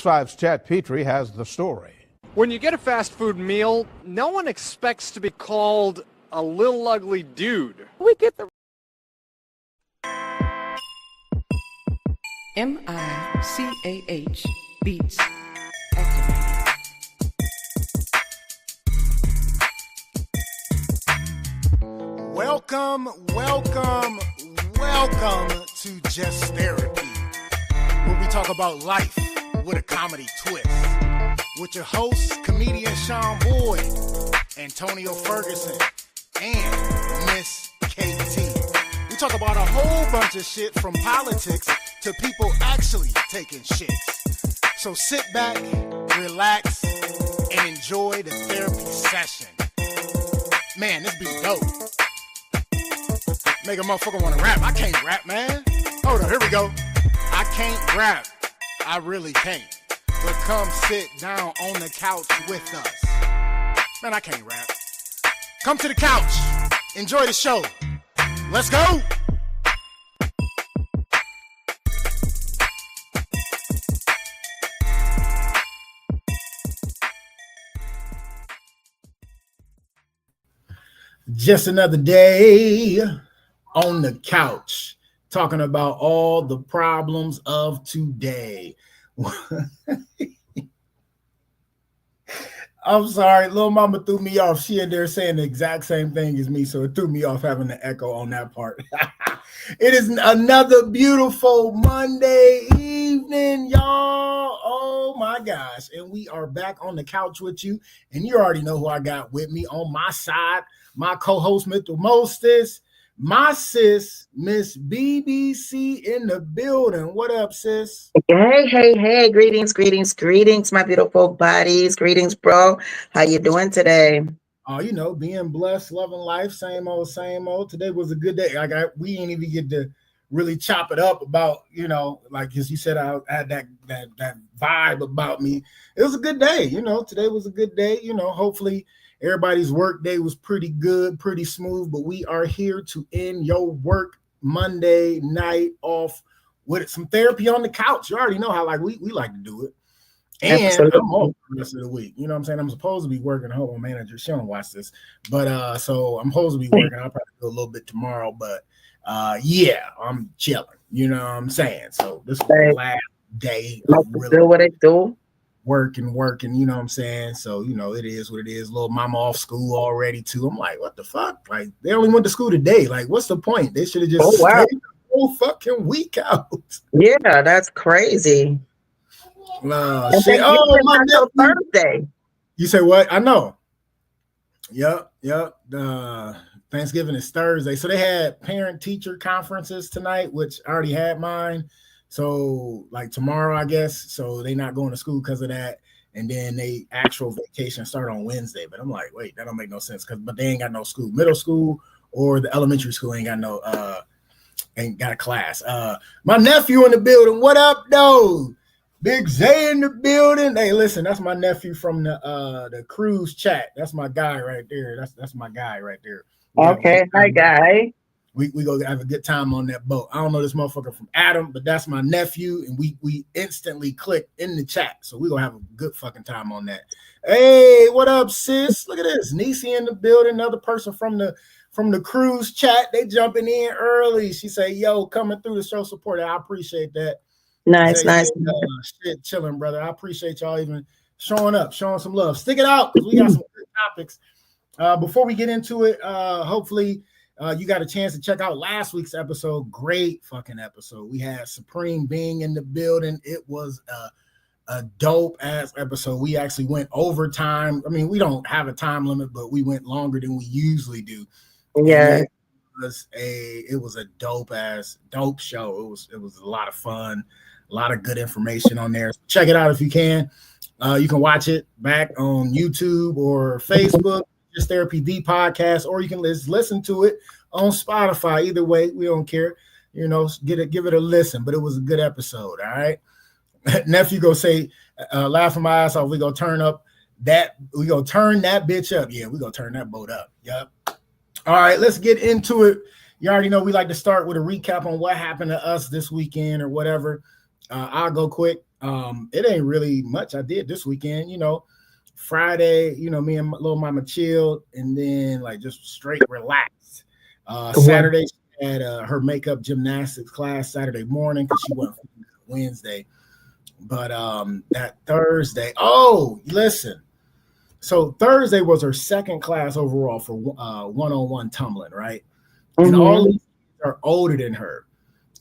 5's Chad Petrie has the story. When you get a fast food meal, no one expects to be called a little ugly dude. We get the MICAH Beats activated. Welcome to Just Therapy, where we talk about life with a comedy twist. With your hosts, comedian Sean Boyd, Antonio Ferguson, and Miss KT. We talk about a whole bunch of shit from politics to people actually taking shits. So sit back, relax, and enjoy the therapy session. Man, this be dope. Make a motherfucker want to rap. I can't rap, man. Hold on, here we go. I can't rap. I really can't. But come sit down on the couch with us. Man, I can't rap. Come to the couch. Enjoy the show. Let's go. Just another day on the couch, talking about all the problems of today. I'm sorry, little mama threw me off. She in there saying the exact same thing as me, so it threw me off having the echo on that part. It is another beautiful Monday evening, y'all. Oh my gosh. And we are back on the couch with you. And you already know who I got with me on my side. My co-host, Mr. Mostess, my sis, Miss BBC in the building. What up, sis? Hey. Greetings, my beautiful bodies. Greetings, bro. How you doing today? Oh, you know, being blessed, loving life, same old. Today was a good day. We ain't even get to really chop it up about, you know, like as you said, I had that vibe about me. It was a good day, you know. Today was a good day, you know. Hopefully everybody's work day was pretty good, pretty smooth, but we are here to end your work Monday night off with some therapy on the couch. You already know how we like to do it. And Absolutely. I'm off the rest of the week. You know what I'm saying? I'm supposed to be working. I hope my manager, she don't watch this. But so I'm supposed to be working. I'll probably do a little bit tomorrow. But yeah, I'm chilling. You know what I'm saying? So this is the last day of really do what I do. Working, you know what I'm saying? So, you know, it is what it is. Little mama off school already, too. I'm like, what the fuck? Like, they only went to school today. Like, what's the point? They should have just stayed the whole fucking week out. Yeah, that's crazy. Shit. Oh, my Thursday. You say what? I know. Yep. Thanksgiving is Thursday. So they had parent-teacher conferences tonight, which I already had mine. So like tomorrow, I guess. So they not going to school because of that. And then they actual vacation start on Wednesday. But I'm like, wait, that don't make no sense. But they ain't got no school. Middle school or the elementary school ain't got a class. My nephew in the building. What up, though? Big Zay in the building. Hey, listen, that's my nephew from the cruise chat. That's my guy right there. That's my guy right there. Okay, hi guy. We go have a good time on that boat. I don't know this motherfucker from Adam, but that's my nephew, and we instantly clicked in the chat, so we gonna have a good fucking time on that. Hey, what up, sis? Look at this, Nisi in the building. Another person from the cruise chat. They jumping in early. She say, "Yo, coming through to show support." I appreciate that. Nice. Shit, chilling, brother. I appreciate y'all even showing up, showing some love. Stick it out because we got some good topics. Before we get into it, hopefully. You got a chance to check out last week's episode. Great fucking episode. We had Supreme Being in the building. It was a dope ass episode. We actually went overtime. I mean, we don't have a time limit, but we went longer than we usually do. Yeah. It was a dope show. It was a lot of fun, a lot of good information on there. So check it out if you can. You can watch it back on YouTube or Facebook. Just Therapy the podcast, or you can listen to it on Spotify. Either way, we don't care. You know, give it a listen. But it was a good episode. All right, nephew go say, laughing my ass off. We gonna turn that bitch up. Yeah, we gonna turn that boat up. Yep. All right, let's get into it. You already know we like to start with a recap on what happened to us this weekend or whatever. I'll go quick. It ain't really much I did this weekend. Friday, me and little mama chilled, and then like just straight relaxed. Saturday she had her makeup gymnastics class Saturday morning because she went Wednesday. But that Thursday, listen. So Thursday was her second class overall for one-on-one tumbling, right? Mm-hmm. And all these are older than her.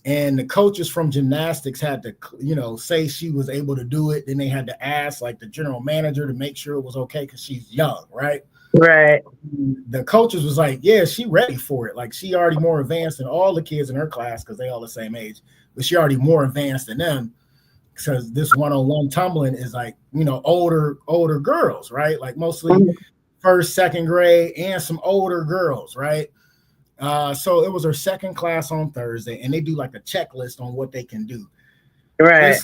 And the coaches from gymnastics had to, say she was able to do it. Then they had to ask like the general manager to make sure it was okay because she's young, right? Right. The coaches was like, yeah, she ready for it. Like she already more advanced than all the kids in her class because they all the same age, but she already more advanced than them because this one-on-one tumbling is like, older girls, right? Like mostly first, second grade and some older girls, right? So it was her second class on Thursday, and they do like a checklist on what they can do. Right.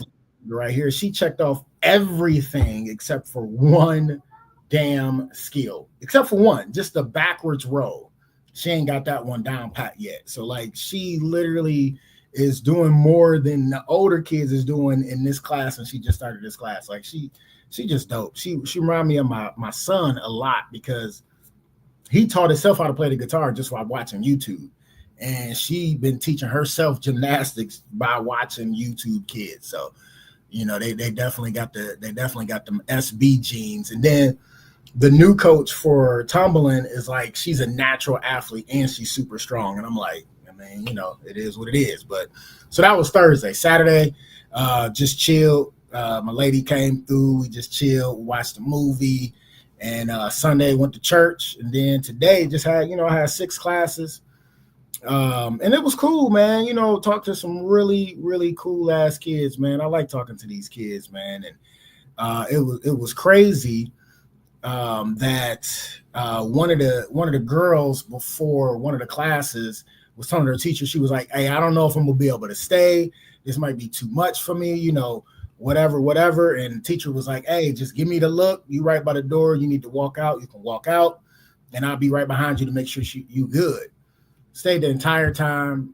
Right here, she checked off everything except for one damn skill, except for one, just the backwards roll. She ain't got that one down pat yet. So like she literally is doing more than the older kids is doing in this class, and she just started this class. Like she just dope. She remind me of my son a lot because he taught himself how to play the guitar just while watching YouTube. And she been teaching herself gymnastics by watching YouTube kids. So, they definitely got them SB genes. And then the new coach for tumbling is like, she's a natural athlete and she's super strong. And I'm like, it is what it is. But so that was Thursday. Saturday, just chilled. My lady came through. We just chilled, watched a movie. And Sunday went to church, and then today just had, I had 6 classes, and it was cool, man. Talked to some really, really cool ass kids, man. I like talking to these kids, man, and it was crazy that one of the girls before one of the classes was telling her teacher, she was like, "Hey, I don't know if I'm gonna be able to stay. This might be too much for me, whatever. And the teacher was like, hey, just give me the look. You right by the door. You need to walk out. You can walk out. And I'll be right behind you to make sure you good. Stayed the entire time.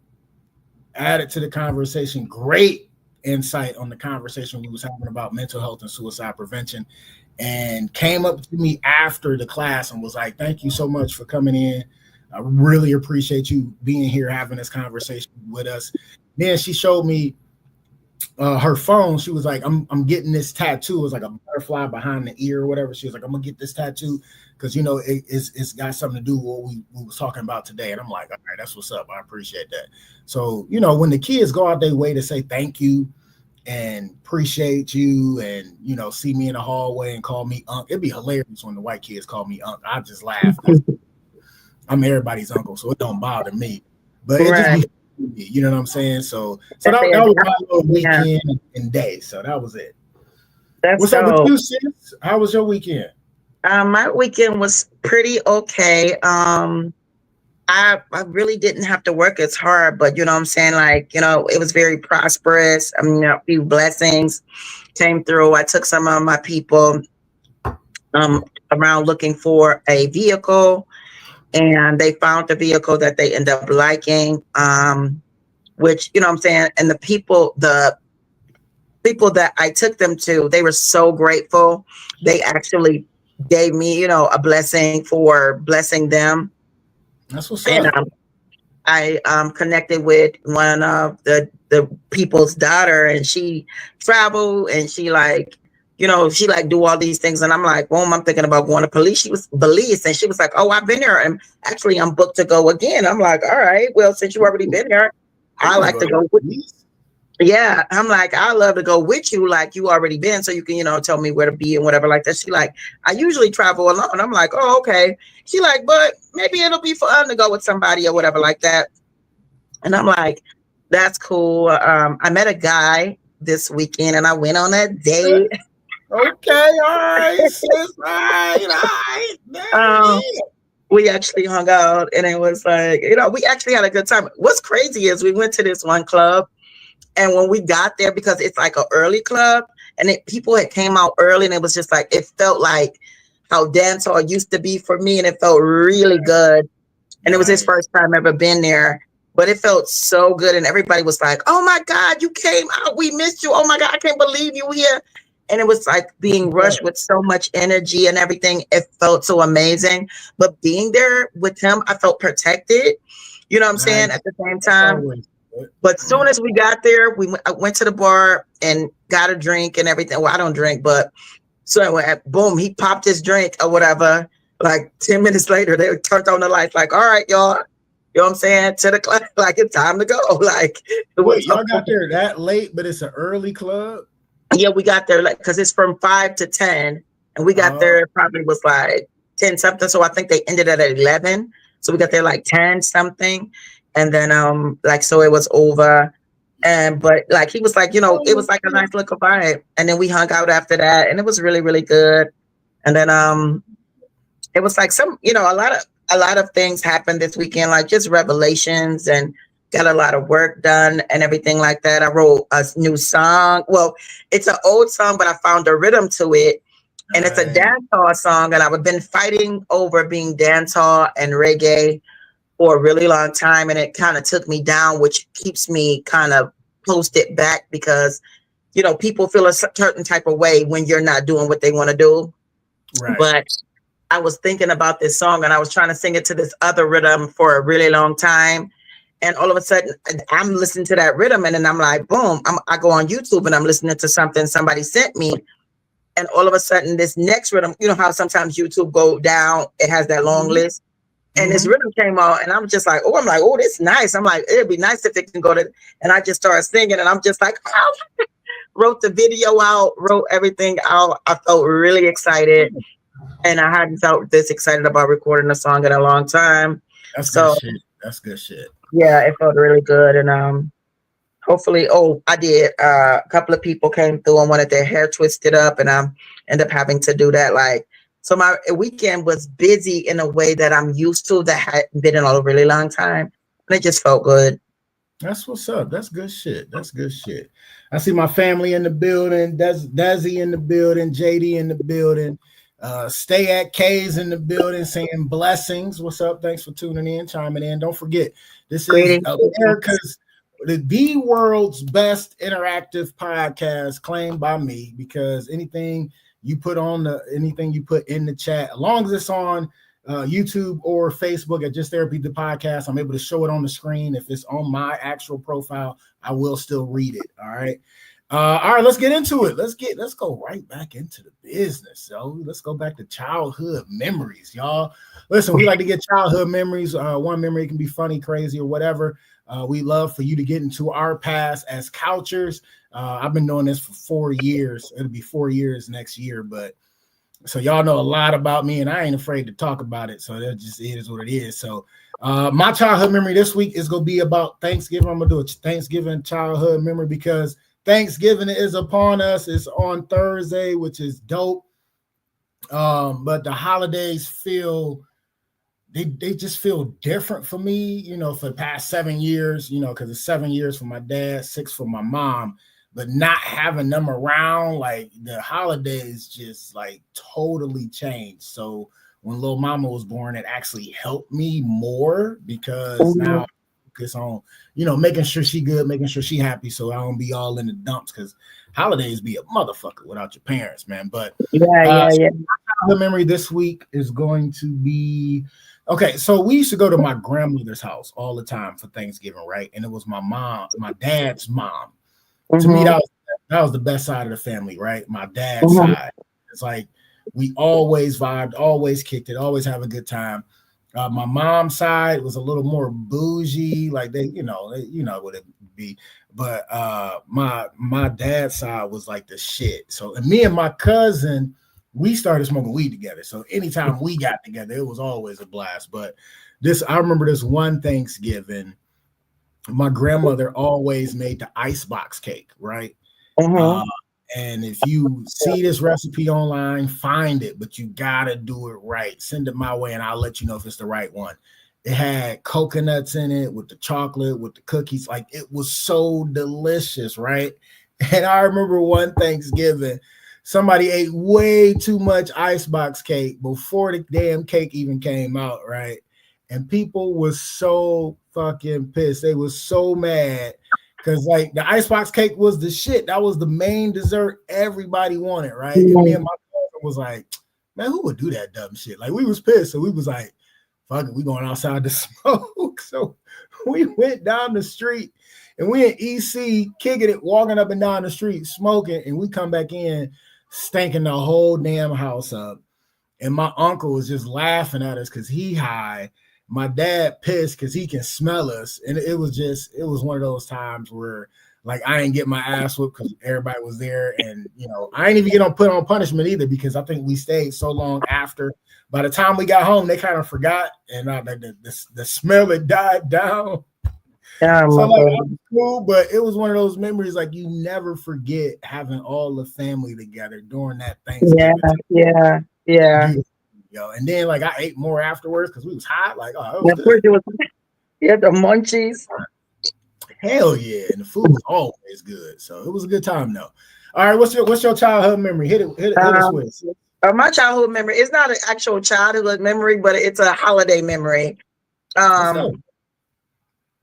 Added to the conversation. Great insight on the conversation we was having about mental health and suicide prevention. And came up to me after the class and was like, thank you so much for coming in. I really appreciate you being here, having this conversation with us. Then she showed me her phone. She was like, I'm getting this tattoo. It was like a butterfly behind the ear or whatever. She was like, I'm gonna get this tattoo because it's got something to do with what we was talking about today. And I'm like, all right, that's what's up. I appreciate that. So when the kids go out their way to say thank you and appreciate you and see me in the hallway and call me Unc, it'd be hilarious when the white kids call me Unc. I just laugh. I'm everybody's uncle, so it don't bother me. But it just be, you know what I'm saying? So that was my little weekend and day. So that was it. What's up with you, sis? How was your weekend? My weekend was pretty okay. I really didn't have to work as hard, but you know what I'm saying? Like, it was very prosperous. A few blessings came through. I took some of my people around looking for a vehicle, and they found the vehicle that they ended up liking, which, you know what I'm saying? And the people that I took them to, they were so grateful. They actually gave me, a blessing for blessing them. That's what's up. And I connected with one of the people's daughter, and she traveled, and she do all these things. And I'm like, well, I'm thinking about going to Belize. And she was like, oh, I've been there. And actually, I'm booked to go again. I'm like, all right, well, since you already been there, I like to go with you. Yeah. I'm like, I love to go with you. Like you already been. So you can, tell me where to be and whatever like that. She like, I usually travel alone. I'm like, oh, okay. She like, but maybe it'll be fun to go with somebody or whatever like that. And I'm like, that's cool. I met a guy this weekend and I went on a date. Okay, all right, sis, right. We actually hung out, and it was like, we actually had a good time. What's crazy is we went to this one club, and when we got there, because it's like an early club, and people had came out early, and it was just like, it felt like how dance hall used to be for me, and it felt really good. And it was his first time ever been there. but it felt so good. And everybody was like, oh my God, you came out. We missed you. Oh my God, I can't believe you here. And it was like being rushed with so much energy and everything. It felt so amazing. But being there with him, I felt protected. You know what I'm saying? At the same time. But soon as we got there, I went to the bar and got a drink and everything. Well, I don't drink, but so boom, he popped his drink or whatever. Like 10 minutes later, they turned on the lights. Like, all right, y'all. You know what I'm saying? To the club, like it's time to go. Like, wait, y'all got there that late, but it's an early club. Yeah, we got there like because it's from 5 to 10, and we got there. It probably was like 10 something. So I think they ended at 11. So we got there like 10 something, and then like so it was over. And but like he was like, you know, it was like a nice little vibe, and then we hung out after that, and it was really really good. And then it was like some, you know, a lot of things happened this weekend, like just revelations, and got a lot of work done and everything like that. I wrote a new song. Well, it's an old song, but I found a rhythm to it. And it's a dancehall song. And I've been fighting over being dancehall and reggae for a really long time. And it kind of took me down, which keeps me kind of posted back because, you know, people feel a certain type of way when you're not doing what they want to do. Right. But I was thinking about this song and I was trying to sing it to this other rhythm for a really long time. And all of a sudden, I'm listening to that rhythm, and then I'm like, boom, I go on YouTube and I'm listening to something somebody sent me. And all of a sudden, this next rhythm, you know how sometimes YouTube go down, it has that long list. And this rhythm came on, and I'm just like, oh, this is nice. I'm like, it'd be nice if it can go to, and I just started singing, and I'm just like, oh, wrote the video out, wrote everything out. I felt really excited. And I hadn't felt this excited about recording a song in a long time. That's good shit. That's good shit. Yeah, it felt really good. And hopefully, I did. A couple of people came through and wanted their hair twisted up, and I ended up having to do that. Like, so my weekend was busy in a way that I'm used to that hadn't been in a really long time. And it just felt good. That's what's up. That's good shit. That's good shit. I see my family in the building. Desi in the building. JD in the building. Stay at K's in the building saying blessings. What's up? Thanks for tuning in, chiming in. Don't forget, this is America's, the world's best interactive podcast, claimed by me, because anything you put in the chat, as long as it's on YouTube or Facebook at Just Therapy the Podcast, I'm able to show it on the screen. If it's on my actual profile, I will still read it. All right. All right, let's get into it. Let's go right back into the business. So let's go back to childhood memories, y'all. Listen, we like to get childhood memories. One memory can be funny, crazy, or whatever. We love for you to get into our past as couchers. I've been doing this for 4 years. It'll be 4 years next year, but so y'all know a lot about me, and I ain't afraid to talk about it. So that just is what it is. So my childhood memory this week is gonna be about Thanksgiving. I'm gonna do a Thanksgiving childhood memory because Thanksgiving is upon us. It's on Thursday, which is dope. But the holidays they just feel different for me, you know, for the past 7 years, you know, because it's 7 years for my dad, 6 for my mom. But not having them around, like the holidays just like totally changed. So when little mama was born, it actually helped me more because now I focus on, you know, making sure she good, making sure she happy, so I don't be all in the dumps, because holidays be a motherfucker without your parents, man. But yeah. The memory this week is going to be okay. So we used to go to my grandmother's house all the time for Thanksgiving, right? And it was my dad's mom. To me, that was the best side of the family, right? My dad's side. It's like we always vibed, always kicked it, always have a good time. My mom's side was a little more bougie, like they, you know what it would be. But my dad's side was like the shit. So and me and my cousin, we started smoking weed together. So anytime we got together, it was always a blast. But I remember this one Thanksgiving, my grandmother always made the icebox cake, right? And if you see this recipe online, find it, but you gotta do it right. Send it my way, and I'll let you know if it's the right one. It had coconuts in it with the chocolate, with the cookies. Like, it was so delicious, right? And I remember one Thanksgiving, somebody ate way too much icebox cake before the damn cake even came out, right? and people was so fucking pissed. They was so mad because like the icebox cake was the shit. That was the main dessert everybody wanted, right? And me and my cousin was like, man, who would do that dumb shit? Like we was pissed, so we was like, fuck it, we going outside to smoke. So we went down the street and we in EC kicking it, walking up and down the street, smoking, and we come back in stinking the whole damn house up. And my uncle was just laughing at us because he high. My dad pissed because he can smell us. And it was one of those times where like I didn't get my ass whooped because everybody was there. And you know, I ain't even get put on punishment either because I think we stayed so long after. By the time we got home, they kind of forgot, and the smell had died down. Yeah, so like, it was cool, but it was one of those memories like you never forget having all the family together during that Thanksgiving. Yeah. Yo, and then like I ate more afterwards because we was hot. Like, oh, it was good. Yeah, the munchies. Hell yeah, and the food was always good. So it was a good time though. All right, what's your childhood memory? Hit us with. My childhood memory, it's not an actual childhood memory, but it's a holiday memory. And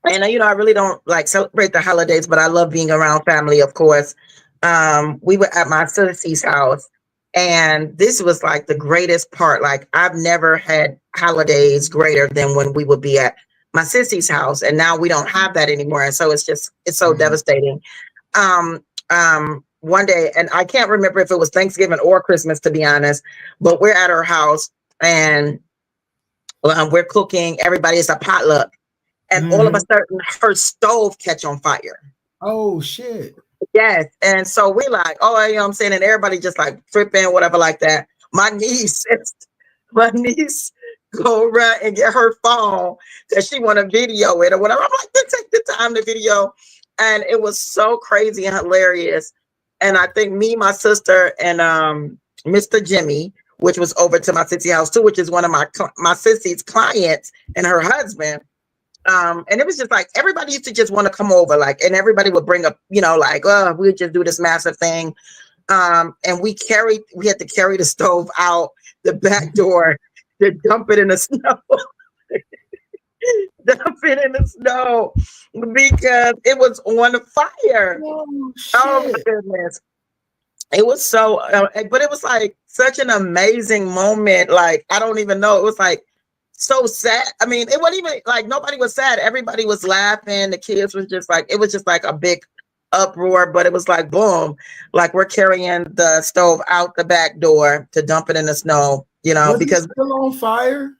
you know, I really don't like celebrate the holidays, but I love being around family, of course. We were at my sister's house, and this was like the greatest part. Like I've never had holidays greater than when we would be at my sister's house, and now we don't have that anymore. And so it's so devastating. One day, and I can't remember if it was Thanksgiving or Christmas, to be honest, but we're at her house and we're cooking. Everybody is a potluck. And all of a sudden, her stove catch on fire. Oh, shit. Yes. And so we like, oh, you know what I'm saying? And everybody just like tripping, whatever like that. My niece go run and get her phone because she want to video it or whatever. I'm like, take the time to video. And it was so crazy and hilarious. And I think me, my sister, and Mr. Jimmy, which was over to my sissy house too, which is one of my sissy's clients and her husband. And it was just like everybody used to just want to come over, like, and everybody would bring up, you know, like, oh, we'd just do this massive thing. And we had to carry the stove out the back door to dump it in the snow. Dump it in the snow because it was on fire. Oh my goodness. It was so, but it was like such an amazing moment. Like, I don't even know. It was like so sad. I mean, it wasn't even like nobody was sad. Everybody was laughing. The kids was just like, it was just like a big uproar, but it was like, boom, like we're carrying the stove out the back door to dump it in the snow, you know, because it still on fire.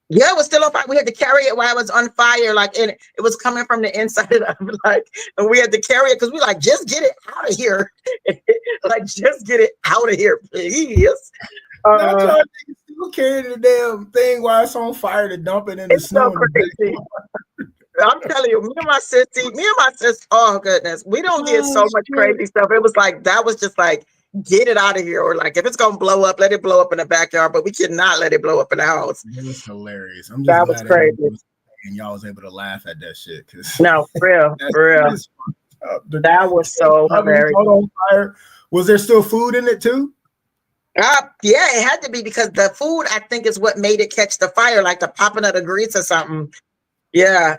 Yeah, it was still on fire. We had to carry it while it was on fire. Like, and it was coming from the inside of like, and we had to carry it because we like, just get it out of here. Like, just get it out of here, please. Still carrying the damn thing while it's on fire to dump it in the snow. So crazy. I'm telling you, me and my sister, oh goodness, we don't get so much crazy stuff. It was like, that was just like, get it out of here, or like if it's gonna blow up, let it blow up in the backyard, but we cannot let it blow up in the house. It was hilarious. I'm just that was crazy, and y'all was able to laugh at that shit. No, for real. That was so hilarious. On fire. Was there still food in it too? Yeah, it had to be because the food, I think, is what made it catch the fire, like the popping of the grease or something. Yeah.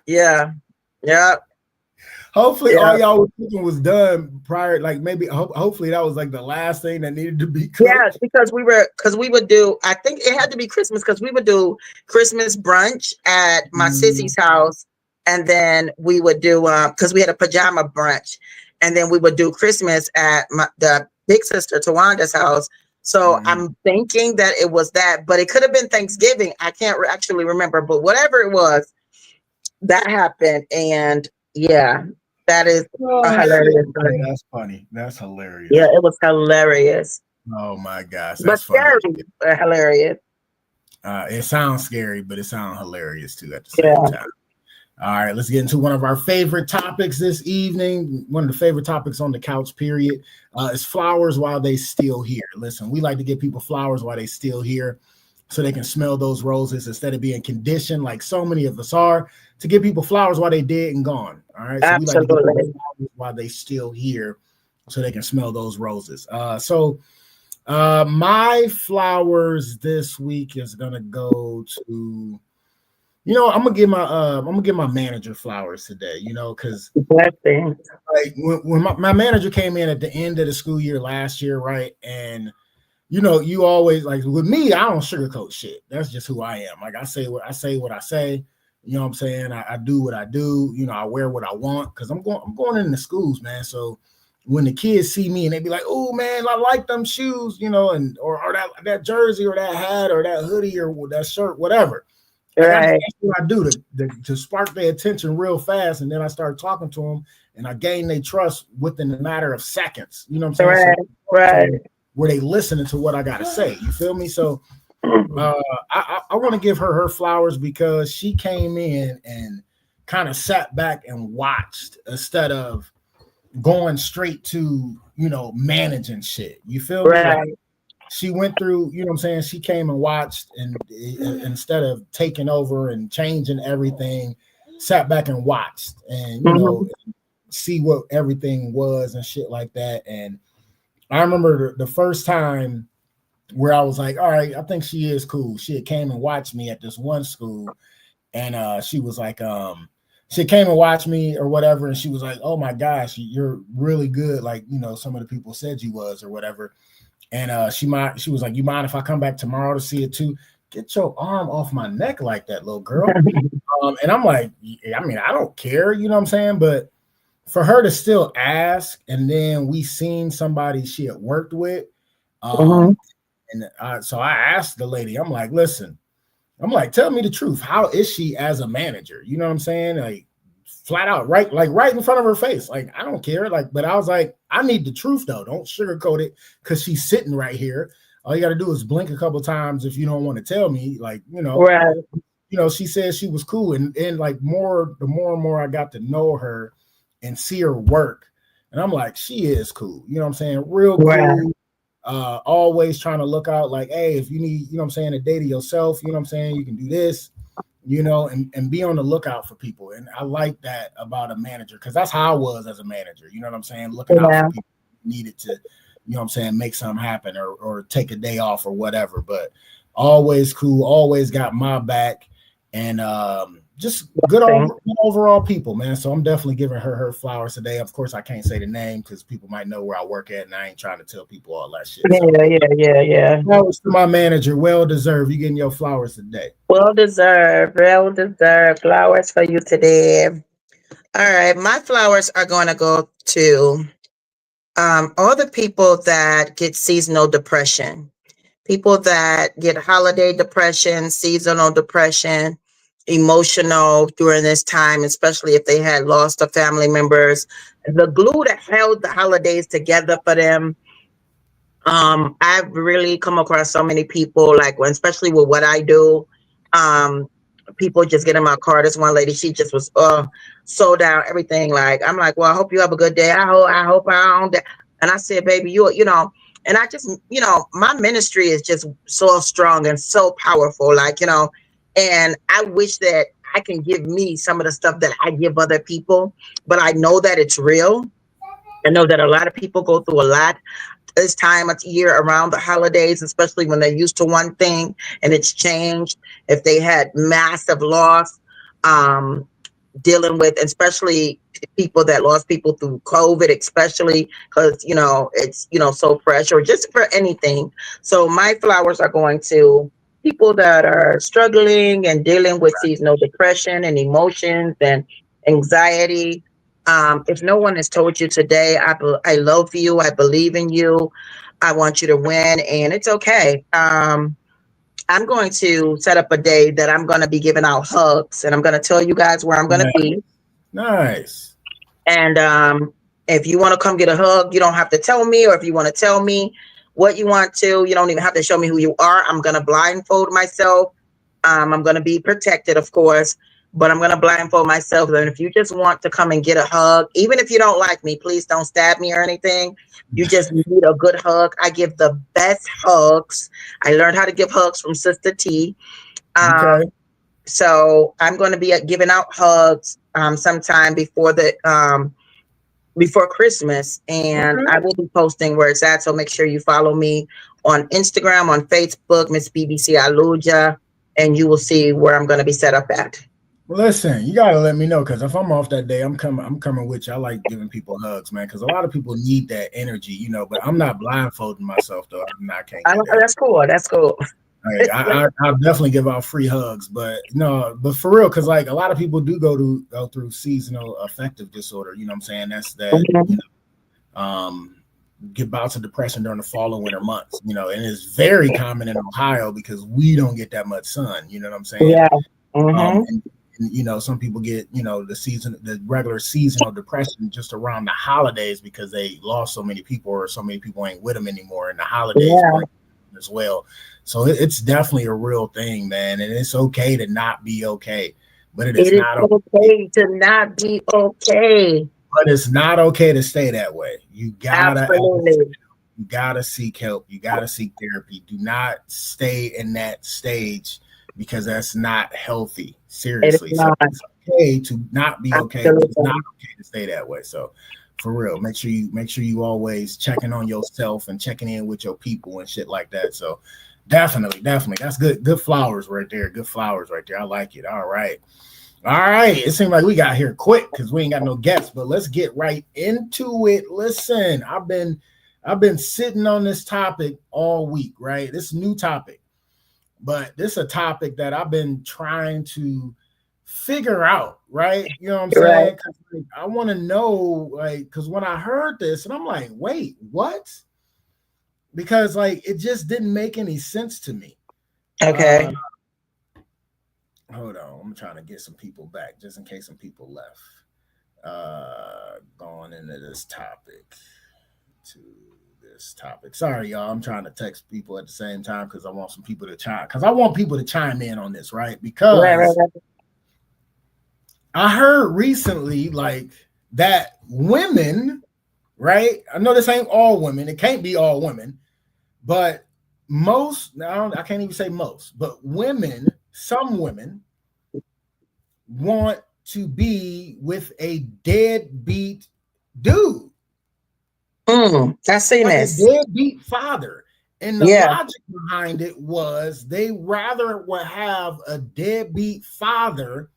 Hopefully all y'all were thinking was done prior, like maybe hopefully that was like the last thing that needed to be cooked. Yeah, because we would do, I think it had to be Christmas because we would do Christmas brunch at my sissy's house, and then we would do because we had a pajama brunch, and then we would do Christmas at the big sister Tawanda's house. So I'm thinking that it was that, but it could have been Thanksgiving. I can't actually remember, but whatever it was, that happened, and yeah. That is hilarious. That's funny. That's hilarious. Yeah, it was hilarious. Oh my gosh, that's funny. Hilarious. It sounds scary, but it sounds hilarious too at the same time. All right, let's get into one of our favorite topics this evening. One of the favorite topics on the couch, period, is flowers while they still here. Listen, we like to give people flowers while they still here, so they can smell those roses instead of being conditioned like so many of us are to give people flowers while they dead and gone. All right. So absolutely. We like to give flowers while they still here so they can smell those roses. So my flowers this week is gonna go to I'm gonna give my manager flowers today, because Blessing. like when my manager came in at the end of the school year last year, right? And you always like with me, I don't sugarcoat shit. That's just who I am. Like I say what I say. You know what I'm saying? I do what I do. I wear what I want because I'm going into schools, man. So when the kids see me and they be like, "Oh man, I like them shoes," and or that jersey or that hat or that hoodie or that shirt, whatever. Right. That's what I do to spark their attention real fast, and then I start talking to them, and I gain their trust within a matter of seconds. You know what I'm saying? Right. Where they listening to what I gotta say. You feel me? So I want to give her flowers because she came in and kind of sat back and watched instead of going straight to managing shit. You feel me? Like, she went through, you know what I'm saying? She came and watched, and instead of taking over and changing everything, sat back and watched and see what everything was and shit like that. And I remember the first time where I was like, all right, I think she is cool. She had came and watched me at this one school, and she was like, she came and watched me or whatever, and she was like, oh my gosh, you're really good. Like, some of the people said you was or whatever. And she was like, you mind if I come back tomorrow to see it too? Get your arm off my neck like that, little girl. And I'm like, I mean, I don't care, you know what I'm saying? But for her to still ask, and then we seen somebody she had worked with. And so I asked the lady, I'm like, listen, tell me the truth. How is she as a manager? You know what I'm saying? Like flat out, right in front of her face. Like, I don't care. Like, but I was like, I need the truth though. Don't sugarcoat it because she's sitting right here. All you got to do is blink a couple of times if you don't want to tell me. Like, Right. She said she was cool. And like the more and more I got to know her and see her work. And I'm like, she is cool. You know what I'm saying? Real cool. Right. Always trying to look out like, hey, if you need, a day to yourself, you know what I'm saying? You can do this, and be on the lookout for people. And I like that about a manager because that's how I was as a manager. You know what I'm saying? Looking out for people who needed to, make something happen or take a day off or whatever. But always cool, always got my back, and just good overall people, man. So I'm definitely giving her flowers today. Of course, I can't say the name because people might know where I work at, and I ain't trying to tell people all that shit. Yeah. Flowers to my manager, well deserved. You getting your flowers today. Well deserved. Flowers for you today. All right, my flowers are going to go to all the people that get seasonal depression, people that get holiday depression, seasonal depression, emotional during this time, especially if they had lost a family members. The glue that held the holidays together for them. I've really come across so many people, like especially with what I do. People just get in my car. This one lady, she just was so down, everything. Like, I'm like, well, I hope you have a good day. I hope I don't. And I said, baby, and I just, my ministry is just so strong and so powerful, like, and I wish that I can give me some of the stuff that I give other people, but I know that it's real. I know that a lot of people go through a lot this time of year around the holidays, especially when they're used to one thing and it's changed. If they had massive loss, dealing with, especially people that lost people through COVID, especially because, it's, so fresh or just for anything. So my flowers are going to people that are struggling and dealing with seasonal depression and emotions and anxiety. If no one has told you today, I love you, I believe in you, I want you to win, and it's okay. I'm going to set up a day that I'm going to be giving out hugs, and I'm going to tell you guys where I'm going to be. Nice. And if you want to come get a hug, you don't have to tell me, or if you want to tell me what you want to, you don't even have to show me who you are. I'm going to blindfold myself. I'm going to be protected, of course, but I'm going to blindfold myself. And if you just want to come and get a hug, even if you don't like me, please don't stab me or anything. You just need a good hug. I give the best hugs. I learned how to give hugs from Sister T. Okay. So I'm going to be giving out hugs sometime before Christmas, and I will be posting where it's at. So make sure you follow me on Instagram, on Facebook, Miss BBC Aluja. and you will see where I'm going to be set up at. Well, listen, you gotta let me know, because if I'm off that day, I'm coming with you. I like giving people hugs, man, because a lot of people need that energy, you know. But I'm not blindfolding myself, though. I can't. That's cool. That's cool. Like, I'll definitely give out free hugs, but no, but for real, because like a lot of people do go through seasonal affective disorder. You know what I'm saying? That's that. You know, get bouts of depression during the fall and winter months. You know, and it's very common in Ohio because we don't get that much sun. You know what I'm saying? Yeah. And, you know, some people get, you know, the regular seasonal depression just around the holidays because they lost so many people, or so many people ain't with them anymore, and the holidays as well. So it's definitely a real thing, man, and it's okay to not be okay, but it is not okay to not be okay. But it's not okay to stay that way. You gotta seek help. You gotta seek therapy. Do not stay in that stage, because that's not healthy. Seriously. It's okay to not be okay. It's not okay to stay that way. So for real, make sure you always checking on yourself and checking in with your people and shit like that. So definitely. That's good flowers right there. Good flowers right there. I like it. All right. It seems like we got here quick because we ain't got no guests, but let's get right into it. Listen, I've been sitting on this topic all week, right? This new topic. But this is a topic that I've been trying to figure out, right? You know what I'm saying? Right. 'Cause, like, I want to know, like, because when I heard this, and I'm like, wait, what? Because, like, it just didn't make any sense to me. Okay. Hold on. I'm trying to get some people back just in case some people left. Going into this topic. Sorry, y'all. I'm trying to text people at the same time because I want some people to chime in on this, right? Because I heard recently, like, that women, right? I know this ain't all women. It can't be all women, but I can't even say most, but some women want to be with a deadbeat dude. I've seen this. A deadbeat father. And the logic behind it was they rather would have a deadbeat father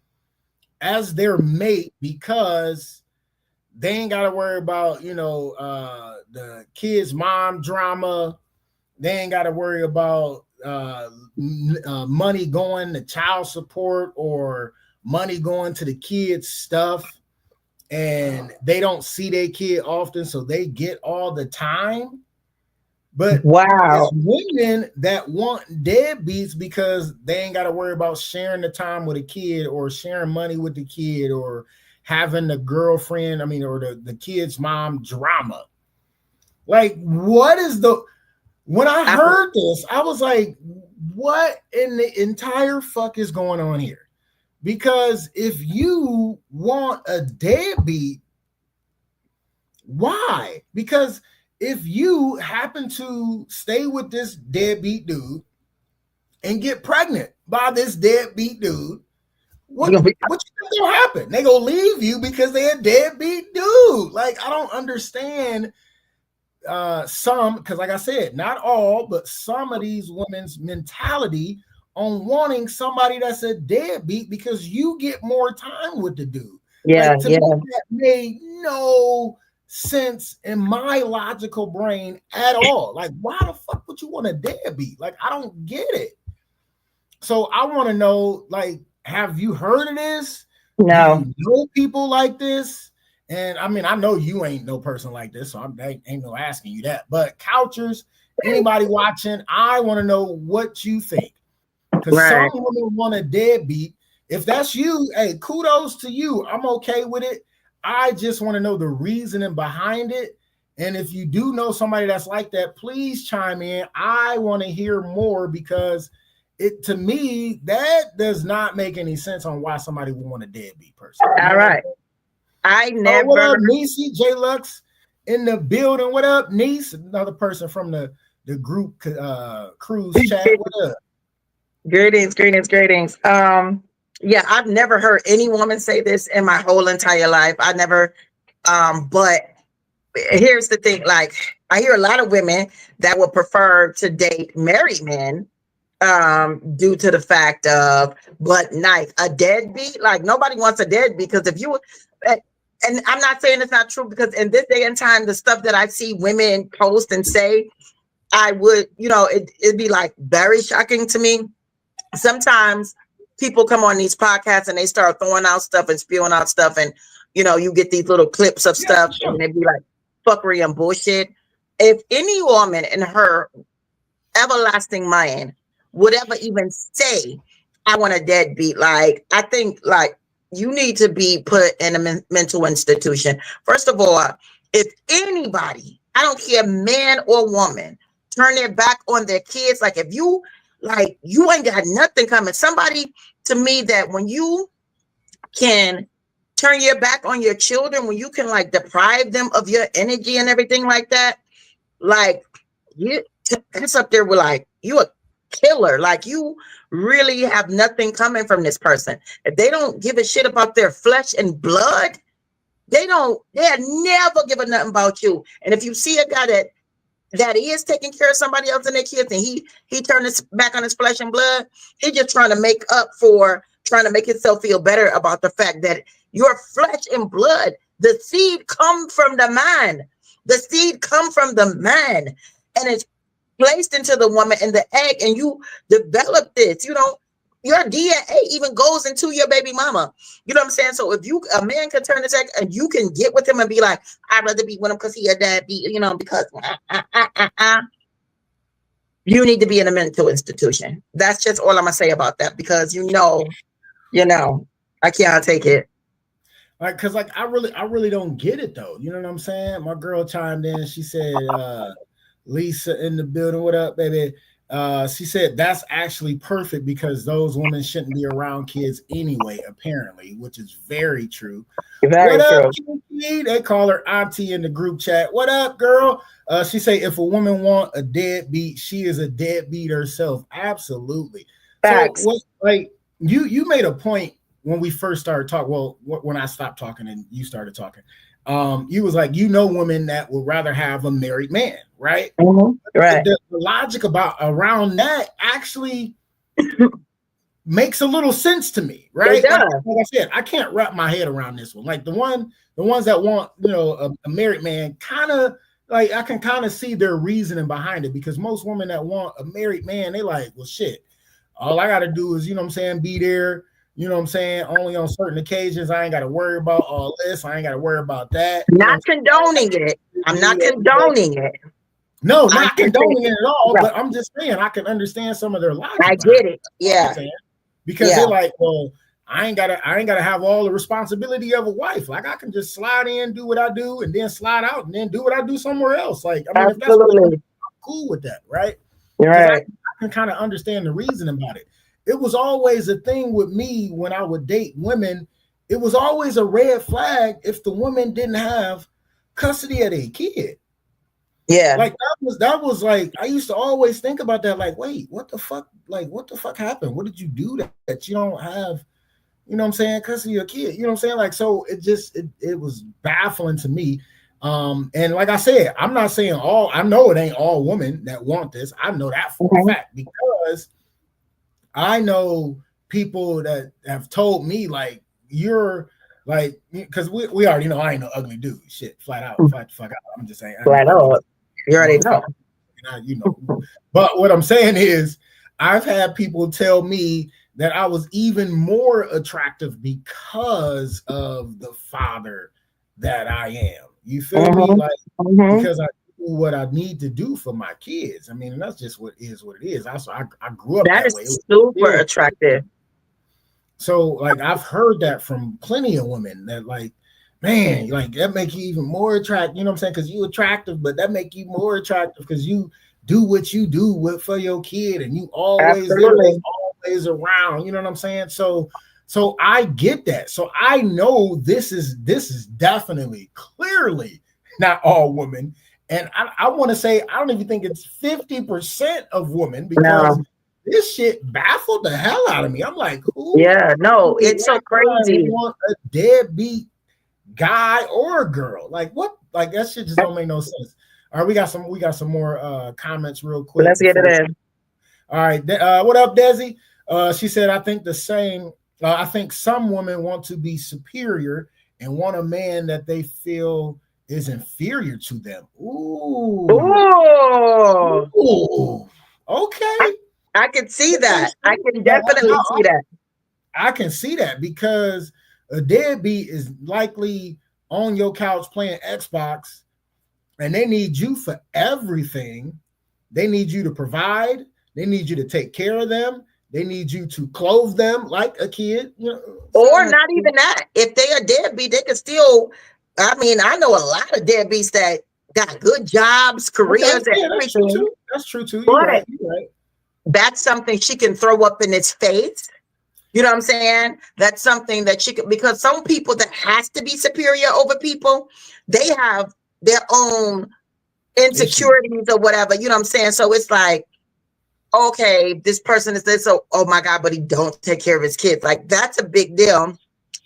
as their mate because they ain't got to worry about, you know, the kid's mom drama. They ain't got to worry about money going to child support or money going to the kids' stuff. And they don't see their kid often, so they get all the time. But it's women that want deadbeats because they ain't got to worry about sharing the time with a kid or sharing money with the kid or having the girlfriend, or the kid's mom drama. Like, when I heard this, I was like, what in the entire fuck is going on here? Because if you want a deadbeat, why? Because if you happen to stay with this deadbeat dude and get pregnant by this deadbeat dude, what you think gonna happen? They gonna leave you because they're a deadbeat dude. Like, I don't understand some, because like I said, not all, but some of these women's mentality on wanting somebody that's a deadbeat because you get more time with the dude. Like, to me, that made no sense in my logical brain at all. Like, why the fuck would you want a deadbeat? Like, I don't get it. So I want to know, like, have you heard of this? No. Do you know people like this? And I know you ain't no person like this, so I ain't no asking you that. But Couchers, anybody watching, I want to know what you think. Because some women want a deadbeat. If that's you, hey, kudos to you. I'm okay with it. I just want to know the reasoning behind it. And if you do know somebody that's like that, please chime in. I want to hear more because to me, that does not make any sense on why somebody would want a deadbeat person. All right. I never. What up, Niecy? J Lux in the building. What up, Niece? Another person from the group cruise chat. What up? Greetings. Yeah, I've never heard any woman say this in my whole entire life. I never, but here's the thing, like, I hear a lot of women that would prefer to date married men due to the fact of, but nice, a deadbeat. Like nobody wants a deadbeat, because if you, and I'm not saying it's not true, because in this day and time, the stuff that I see women post and say, I would, it'd be like very shocking to me. Sometimes people come on these podcasts and they start throwing out stuff and spewing out stuff, and you get these little clips of stuff, sure. and they'd be like fuckery and bullshit. If any woman in her everlasting mind would ever even say, I want a deadbeat, like, I think like you need to be put in a mental institution. First of all, if anybody, I don't care, man or woman, turn their back on their kids, like if you ain't got nothing coming. Somebody, to me, that when you can turn your back on your children, when you can like deprive them of your energy and everything like that, like it's up there with like you a killer. Like you really have nothing coming from this person. If they don't give a shit about their flesh and blood, they'll never give a nothing about you. And if you see a guy that is taking care of somebody else and their kids, and he turned his back on his flesh and blood, he's just trying to make up for trying to make himself feel better about the fact that your flesh and blood, the seed come from the man. The seed come from the man, and it's placed into the woman and the egg, and you develop this, your DNA even goes into your baby mama. You know what I'm saying? So if a man can turn his egg and you can get with him and be like, I'd rather be with him because he a dad, because you need to be in a mental institution. That's just all I'm gonna say about that, because I can't take it. Like, cause like I really don't get it though. You know what I'm saying? My girl chimed in. She said, Lisa in the building. What up, baby? She said that's actually perfect because those women shouldn't be around kids anyway, apparently, which is very true. Very what true. Up, Kiki? They call her auntie in the group chat. What up, girl? She say if a woman want a deadbeat, she is a deadbeat herself. Absolutely. Facts. So like you made a point when we first started talking. Well, when I stopped talking and you started talking. You was like, women that would rather have a married man, right? Mm-hmm. Right. The logic around that actually makes a little sense to me, right? Like I said, I can't wrap my head around this one. Like the ones that want, a married man, kind of like I can kind of see their reasoning behind it, because most women that want a married man, they like, well, shit, all I got to do is, be there. You know what I'm saying? Only on certain occasions. I ain't got to worry about all this. I ain't got to worry about that. Not condoning it. I'm not condoning it. No, not condoning it at all. Right. But I'm just saying I can understand some of their logic. I get it. Yeah. Because they're like, well, I ain't gotta have all the responsibility of a wife. Like I can just slide in, do what I do, and then slide out and then do what I do somewhere else. Like, I mean, if that's what I'm cool with that, right? Right. I can kind of understand the reason about it. It was always a thing with me when I would date women. It was always a red flag if the woman didn't have custody of their kid. Yeah. Like that was like, I used to always think about that. Like, wait, what the fuck? Like, what the fuck happened? What did you do that you don't have, custody of your kid? You know what I'm saying? Like, so it was baffling to me. And like I said, I'm not saying I know it ain't all women that want this. I know that for a fact, because I know people that have told me, like, you're like, because we already know I ain't no ugly dude. Shit, flat out. Fuck out. I'm just saying. Flat out. You already know. But what I'm saying is, I've had people tell me that I was even more attractive because of the father that I am. You feel me? Like, because I do what I need to do for my kids. I mean, and that's just what it is. Also, I grew up that way. Is super attractive. So, like, I've heard that from plenty of women that, like, man, like that make you even more attractive. You know what I'm saying? Because you attractive, but that make you more attractive because you do what you do for your kid, and you always around. You know what I'm saying? So I get that. So I know this is definitely, clearly not all women. And I want to say, I don't even think it's 50% of women, because this shit baffled the hell out of me. I'm like, who? Yeah, no, it's so crazy. Want a deadbeat guy or a girl? Like, what? Like, that shit just don't make no sense. All right, we got some more comments real quick. Let's get it in. All right. What up, Desi? She said, I think the same. I think some women want to be superior and want a man that they feel is inferior to them. Ooh. Ooh. Okay. I can see that. I can definitely see that. I can see that because a deadbeat is likely on your couch playing Xbox and they need you for everything. They need you to provide. They need you to take care of them. They need you to clothe them like a kid, you know. Or not even that. If they are deadbeat, they can still. I mean, I know a lot of deadbeats that got good jobs, careers, and everything. That's true too. You're right. That's something she can throw up in its face. You know what I'm saying? That's something that she could, because some people that has to be superior over people, they have their own insecurities or whatever. You know what I'm saying? So it's like, okay, this person is this, so oh my God, but he don't take care of his kids. Like that's a big deal.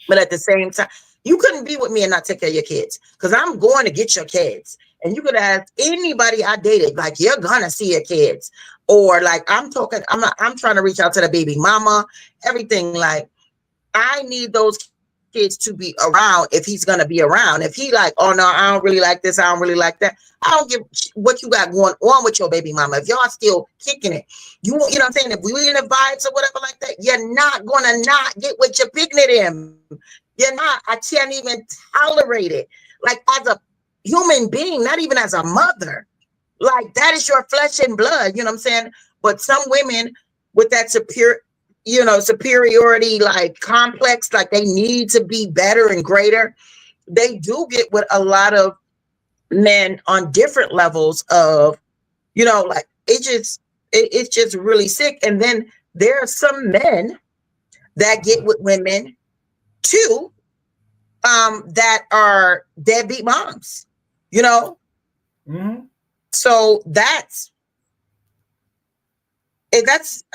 But at the same time, you couldn't be with me and not take care of your kids because I'm going to get your kids. And you could ask anybody I dated, like you're gonna see your kids. Or like I'm trying to reach out to the baby mama, everything. Like I need those kids to be around if he's gonna be around. If he like, oh no, I don't really like this, I don't really like that. I don't give what you got going on with your baby mama. If y'all still kicking it, you know what I'm saying? If we in the vibes or whatever like that, you're not gonna not get what you're picking it in. You're not. I can't even tolerate it. Like as a human being, not even as a mother. Like that is your flesh and blood, you know what I'm saying? But some women with that superiority, like complex, like they need to be better and greater. They do get with a lot of men on different levels of, like it's just really sick. And then there are some men that get with women too, that are deadbeat moms, Mm-hmm. So that's,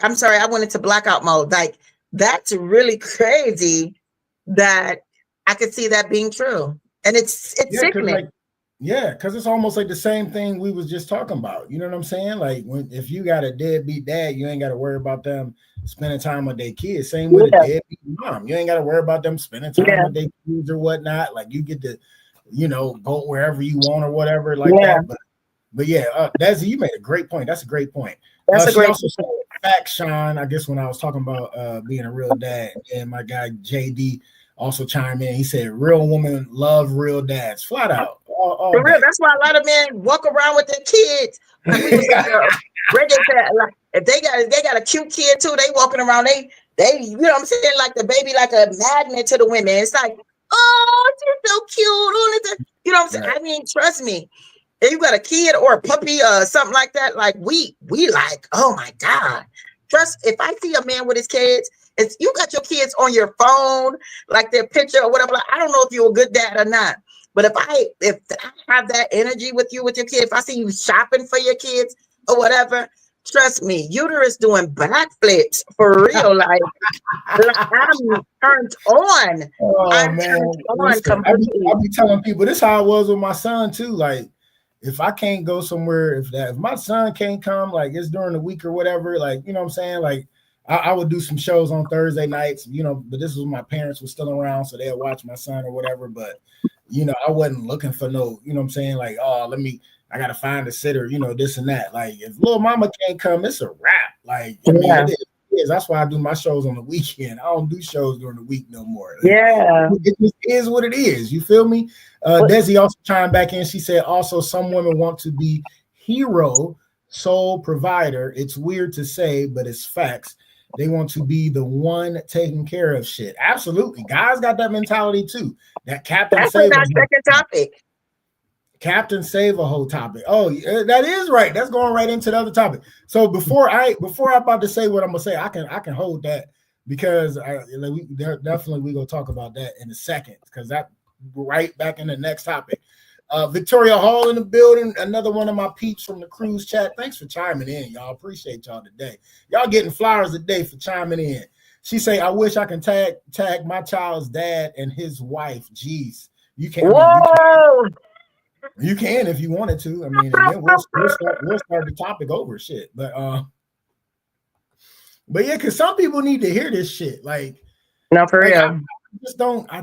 I'm sorry, I went into blackout mode. Like that's really crazy that I could see that being true. And it's sickening. Because it's almost like the same thing we was just talking about. You know what I'm saying? Like if you got a deadbeat dad, you ain't got to worry about them spending time with their kids. Same with a deadbeat mom. You ain't got to worry about them spending time with their kids or whatnot. Like you get to, go wherever you want or whatever like that. But yeah, Desi, you made a great point. That's a great point. That's a great point. Fact, Sean, I guess when I was talking about being a real dad, and my guy JD also chimed in. He said, "Real women love real dads, flat out." All For real, that's why a lot of men walk around with their kids. If they got a cute kid too, they walking around. They you know what I'm saying, like the baby, like a magnet to the women. It's like, oh, she's so cute. You know what I'm saying? Right. I mean, trust me. If you got a kid or a puppy or something like that, like we like, oh my God. Trust, if I see a man with his kids, if you got your kids on your phone, like their picture or whatever, like, I don't know if you're a good dad or not. But if I have that energy with you, with your kids, if I see you shopping for your kids or whatever, trust me, uterus doing backflips for real. Like I'm turned on. Oh, man. I'll be telling people this is how it was with my son too. Like, if I can't go somewhere, if my son can't come, like it's during the week or whatever, like, you know what I'm saying? Like I would do some shows on Thursday nights, but this was my parents were still around, so they'll watch my son or whatever. But, I wasn't looking for no, you know what I'm saying? Like, oh, I got to find a sitter, this and that. Like if little mama can't come, it's a wrap. Like, I mean, it is. That's why I do my shows on the weekend. I don't do shows during the week no more. Like, it just is what it is. You feel me? Desi also chimed back in. She said, also, some women want to be hero, sole provider. It's weird to say, but it's facts. They want to be the one taking care of shit. Absolutely. Guys got that mentality too. That Captain That's Save our second topic. Captain Save a whole topic. Oh, that is right. That's going right into the other topic. So before I'm about to say what I'm gonna say, I can hold that because we gonna talk about that in a second because that right back in the next topic. Victoria Hall in the building, another one of my peeps from the cruise chat. Thanks for chiming in, y'all. Appreciate y'all today. Y'all getting flowers today for chiming in. She say, I wish I can tag my child's dad and his wife. Jeez, you can't. Whoa. You can if you wanted to. I mean, and then we'll start the topic over shit. But But yeah, because some people need to hear this shit. Like, No, for real. I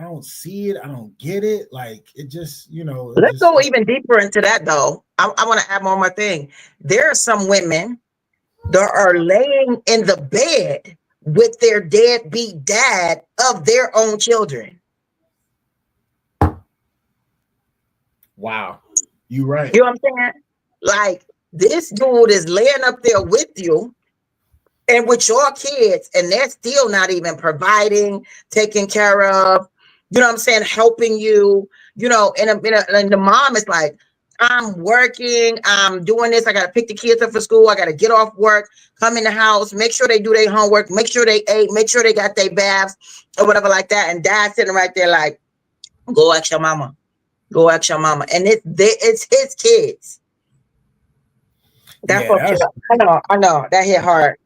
don't see it. I don't get it. Like, it just, Let's go even deeper into that, though. I want to add one more thing. There are some women that are laying in the bed with their deadbeat dad of their own children. Wow. You right. You know what I'm saying? Like, this dude is laying up there with you and with your kids, and they're still not even providing, taking care of, you know what I'm saying, helping you, and the mom is like, I'm working, I'm doing this, I got to pick the kids up for school, I got to get off work, come in the house, make sure they do their homework, make sure they ate, make sure they got their baths or whatever like that, and dad's sitting right there like, go ask your mama. Go ask your mama. And it's his kids. That's what I know. That hit hard.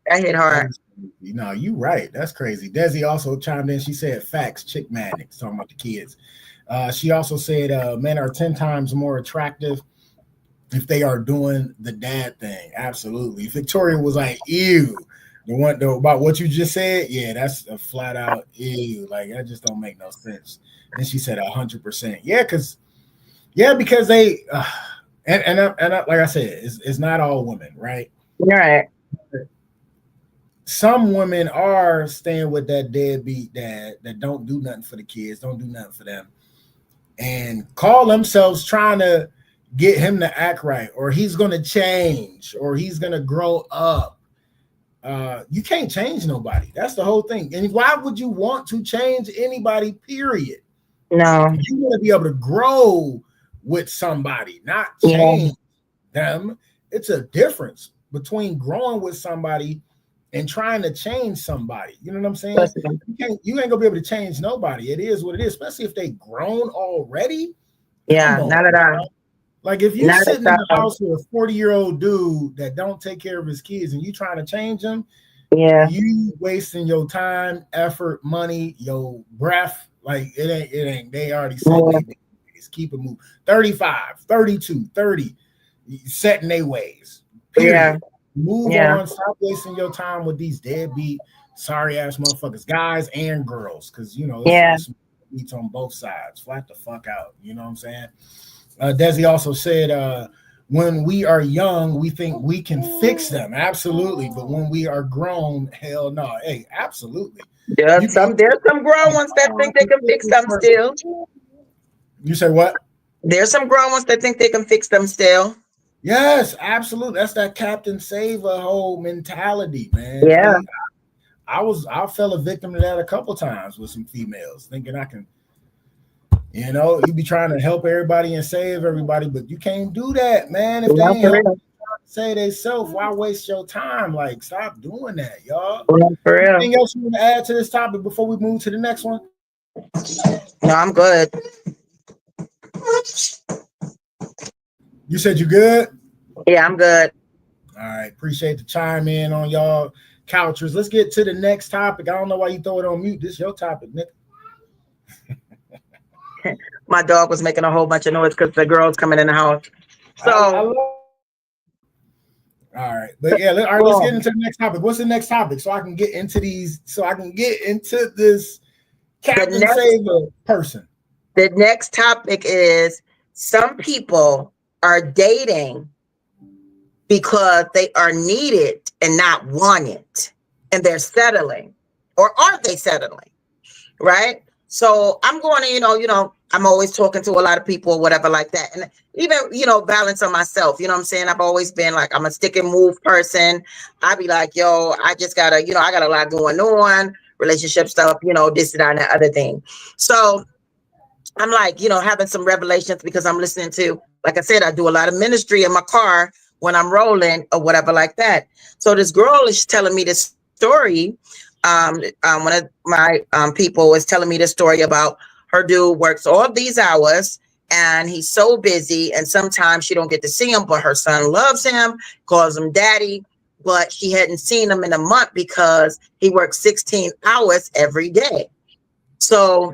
No, you right. That's crazy. Desi also chimed in. She said facts, chick magnets, talking about the kids. She also said men are 10 times more attractive if they are doing the dad thing. Absolutely. Victoria was like, ew. The one about what you just said, yeah, that's a flat out ew. Like, that just don't make no sense. Then she said 100%. Yeah, because they and like I said, it's not all women, right? Right. Some women are staying with that deadbeat dad that don't do nothing for the kids, don't do nothing for them, and call themselves trying to get him to act right, or he's going to change, or he's going to grow up. You can't change nobody. That's the whole thing. And why would you want to change anybody, period? No. You want to be able to grow with somebody, not change them. It's a difference between growing with somebody and trying to change somebody. You know what I'm saying? You ain't gonna be able to change nobody. It is what it is, especially if they grown already. Yeah, not at all. Like, if you sitting in the house with a 40-year-old dude that don't take care of his kids and you trying to change him, you wasting your time, effort, money, your breath. Like, it ain't. They already said keep it moving. 35, 32, 30, setting their ways. Period. Move on. Stop wasting your time with these deadbeat, sorry ass motherfuckers, guys and girls, because it's beats on both sides. Flat the fuck out. You know what I'm saying? Desi also said, when we are young, we think we can fix them. Absolutely. But when we are grown, hell no. Hey, absolutely. There's some grown ones that think they can fix them still. You say what? There's some grown ones that think they can fix them still. Yes, absolutely. That's that Captain Save a whole mentality, man. Yeah. I fell a victim to that a couple times with some females, thinking I can, you be trying to help everybody and save everybody, but you can't do that, man. If they ain't say they self, why waste your time? Like, stop doing that, y'all. For real. Anything else you want to add to this topic before we move to the next one? No, I'm good. You said you good? Yeah, I'm good. All right. Appreciate the chime in on y'all couchers. Let's get to the next topic. I don't know why you throw it on mute. This is your topic, Nick. My dog was making a whole bunch of noise because the girl's coming in the house. So all right. But yeah, all right, let's get into the next topic. What's the next topic? So I can get into this Captain Saver person. The next topic is some people are dating because they are needed and not wanted, and they're settling, or aren't they settling? Right? So I'm going to, I'm always talking to a lot of people or whatever like that. And even, balance on myself, you know what I'm saying? I've always been like, I'm a stick and move person. I be like, I just gotta, I got a lot going on, relationship stuff, this, that, and that other thing. So I'm like, having some revelations because I'm listening to, like I said, I do a lot of ministry in my car when I'm rolling or whatever like that. So this girl is telling me this story. One of my people was telling me this story about her dude works all these hours and he's so busy, and sometimes she don't get to see him, but her son loves him, calls him daddy, but she hadn't seen him in a month because he works 16 hours every day. So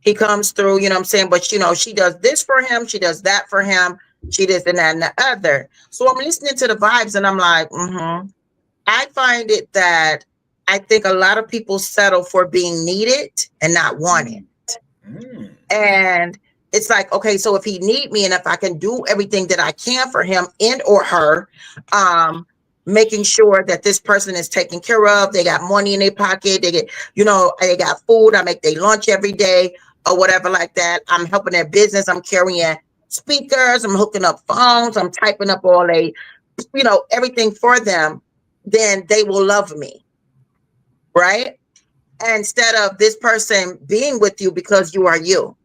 he comes through, but she does this for him, she does that for him, She this and that and the other. So I'm listening to the vibes and I'm like, I find it that I think a lot of people settle for being needed and not wanted. And it's like, okay, so if he need me and if I can do everything that I can for him and or her, making sure that this person is taken care of, they got money in their pocket, they get, they got food, I make their lunch every day or whatever like that. I'm helping their business, I'm carrying speakers, I'm hooking up phones, I'm typing up all everything for them, then they will love me. Right? Instead of this person being with you because you are you.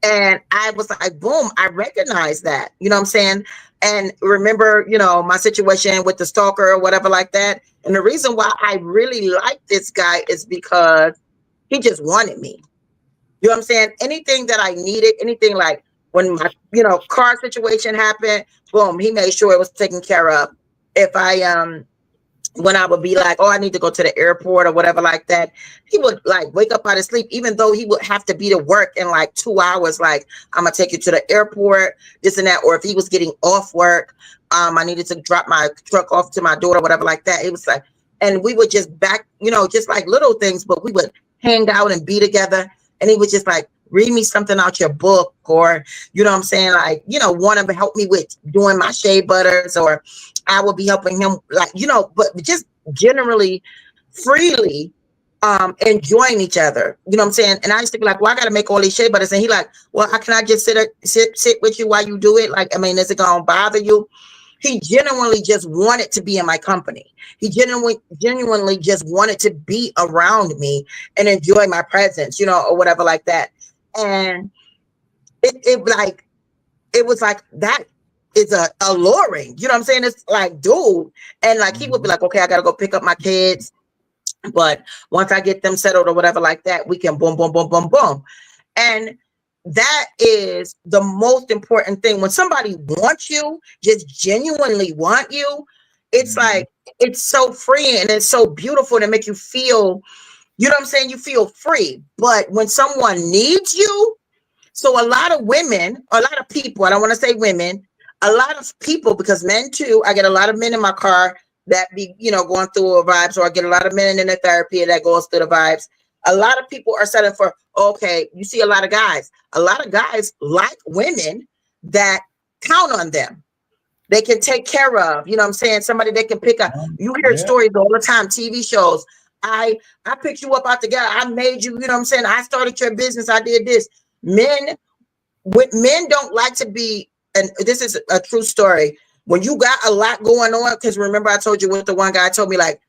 And I was like, boom, I recognize that, you know what I'm saying? And remember, my situation with the stalker or whatever like that. And the reason why I really like this guy is because he just wanted me. You know what I'm saying? Anything that I needed, anything like when my, car situation happened, boom, he made sure it was taken care of. If when I would be like, oh, I need to go to the airport or whatever like that, he would like wake up out of sleep, even though he would have to be to work in like 2 hours. Like, I'm going to take you to the airport, this and that. Or if he was getting off work, I needed to drop my truck off to my daughter, whatever like that. It was like, and we would just just like little things, but we would hang out and be together. And he would just like, read me something out your book, or, you know what I'm saying? Like, want to help me with doing my shea butters, or I will be helping him, like, but just generally freely enjoying each other. You know what I'm saying? And I used to be like, well, I got to make all these shea butters. And he like, well, can I just sit with you while you do it? Like, I mean, is it going to bother you? He genuinely just wanted to be in my company. He genuinely just wanted to be around me and enjoy my presence, or whatever like that. And it was like, that is alluring, you know what I'm saying? It's like, dude. And like, he would be like, okay, I gotta go pick up my kids, but once I get them settled or whatever like that, we can boom, boom, boom, boom, boom. And that is the most important thing. When somebody wants you, just genuinely want you, it's like, it's so free and it's so beautiful to make you feel, you know what I'm saying? You feel free. But when someone needs you, so a lot of women, a lot of people, I don't want to say women, a lot of people, because men too, I get a lot of men in my car that be, going through a vibes, or I get a lot of men in the therapy that goes through the vibes. A lot of people are setting for, okay, you see a lot of guys like women that count on them. They can take care of, you know what I'm saying? Somebody they can pick up. You hear stories all the time, TV shows. I picked you up out the guy. I made you, you know what I'm saying? I started your business. I did this. Men don't like to be, and this is a true story. When you got a lot going on, because remember I told you what the one guy told me, like,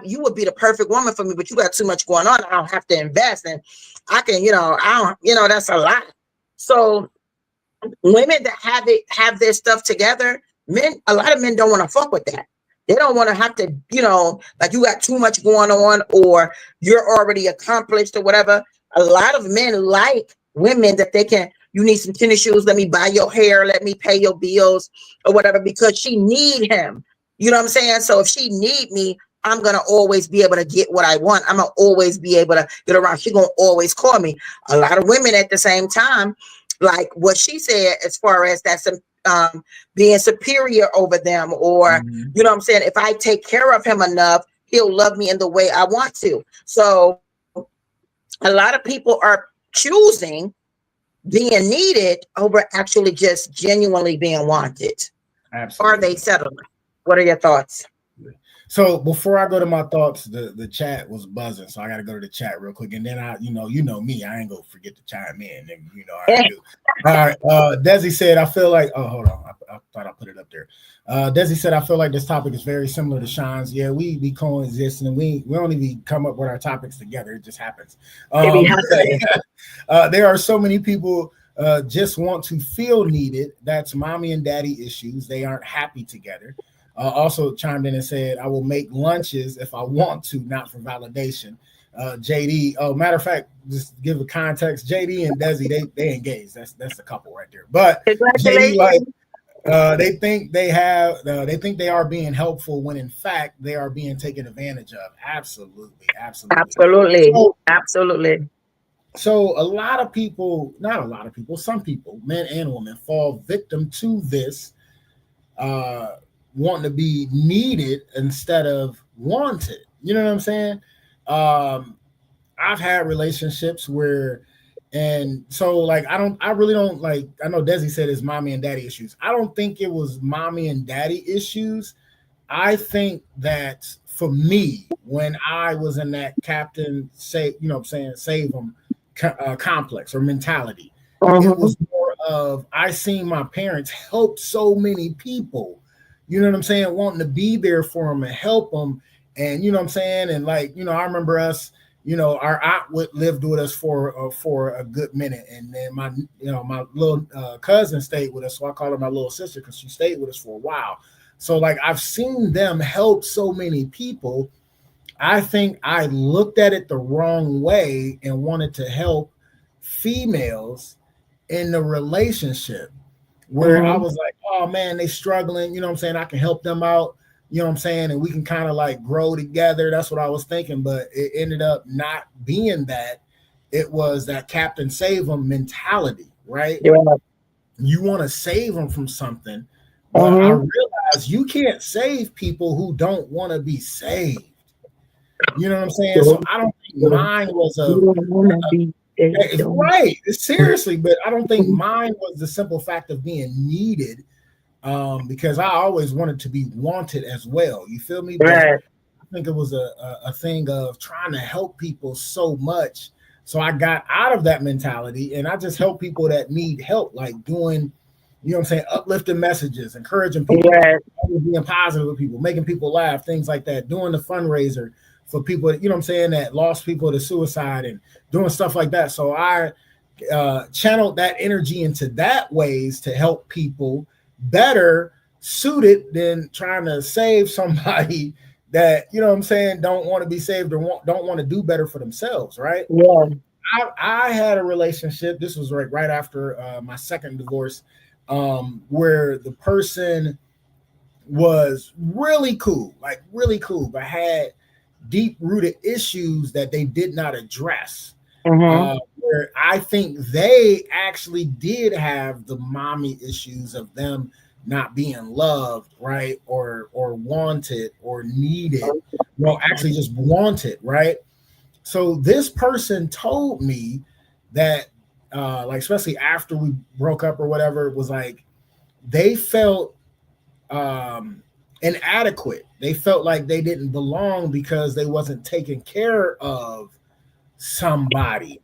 you would be the perfect woman for me, but you got too much going on. I don't have to invest, and I can, that's a lot. So women that have their stuff together, a lot of men don't want to fuck with that. They don't want to have to, like you got too much going on, or you're already accomplished or whatever. A lot of men like women that you need some tennis shoes, let me buy your hair, let me pay your bills or whatever, because she need him. You know what I'm saying? So if she need me, I'm going to always be able to get what I want. I'm going to always be able to get around. She's going to always call me. A lot of women at the same time, like what she said, as far as that's being superior over them, or, you know what I'm saying? If I take care of him enough, he'll love me in the way I want to. So a lot of people are choosing being needed over actually just genuinely being wanted. Absolutely. Are they settling? What are your thoughts? So before I go to my thoughts, the chat was buzzing, so I got to go to the chat real quick, and then you know me, I ain't gonna forget to chime in. And, I do. All right, Desi said, I feel like. Oh, hold on, I thought I put it up there. Desi said, I feel like this topic is very similar to Sean's. Yeah, we coexist, and we don't even come up with our topics together. It just happens. There are so many people just want to feel needed. That's mommy and daddy issues. They aren't happy together. Also chimed in and said, I will make lunches if I want to, not for validation. JD, matter of fact, just give a context, JD and Desi, they engaged. That's a couple right there. But JD, like, they think they are being helpful when in fact they are being taken advantage of. Absolutely. So, So a lot of people, not a lot of people, some people, men and women, fall victim to this, uh, wanting to be needed instead of wanted. You know what I'm saying? Um, I've had relationships where, and so like I really don't like. I know Desi said it's mommy and daddy issues. I don't think it was mommy and daddy issues. I think that for me, when I was in that captain say, you know what I'm saying, save them complex or mentality, it was more of I seen my parents help so many people, you know what I'm saying, wanting to be there for them and help them. And you know what I'm saying? And like, you know, I remember us, you know, our aunt lived with us for a good minute. And then my, you know, my little cousin stayed with us. So I call her my little sister because she stayed with us for a while. So like I've seen them help so many people. I think I looked at it the wrong way and wanted to help females in the relationship where I was like, oh man, they struggling. You know what I'm saying? I can help them out. You know what I'm saying? And we can kind of like grow together. That's what I was thinking. But it ended up not being that. It was that Captain Save 'em mentality, right? Yeah. You want to save them from something. But I realized you can't save people who don't want to be saved. You know what I'm saying? So I don't think mine was right. Seriously, but I don't think mine was the simple fact of being needed, because I always wanted to be wanted as well. You feel me? Right. I think it was a thing of trying to help people so much. So I got out of that mentality and I just help people that need help, like doing, you know what I'm saying, uplifting messages, encouraging people, being positive with people, making people laugh, things like that, doing the fundraiser for people, you know what I'm saying, that lost people to suicide and doing stuff like that. So I channeled that energy into that ways to help people better suited than trying to save somebody that, you know what I'm saying, don't want to be saved or don't want to do better for themselves, right? Yeah. I had a relationship, this was right after my second divorce, where the person was really cool, but had deep rooted issues that they did not address. Where I think they actually did have the mommy issues of them not being loved, right, or wanted or needed. Well, actually just wanted, right? So this person told me that, like, especially after we broke up or whatever, it was like they felt inadequate. They felt like they didn't belong because they wasn't taking care of somebody.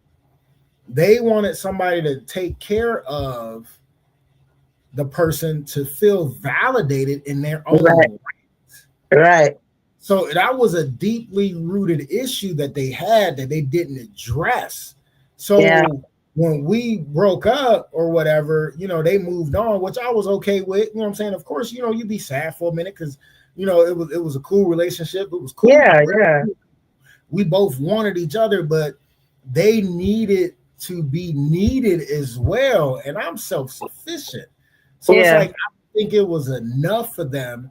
They wanted somebody to take care of the person to feel validated in their own rights. Right. So that was a deeply rooted issue that they had that they didn't address. So when we broke up or whatever, you know, they moved on, which I was okay with. You know what I'm saying? Of course, you know, you'd be sad for a minute because, you know, it was a cool relationship. It was cool. Yeah. We both wanted each other, but they needed to be needed as well. And I'm self-sufficient. So it's like, I think it was enough for them.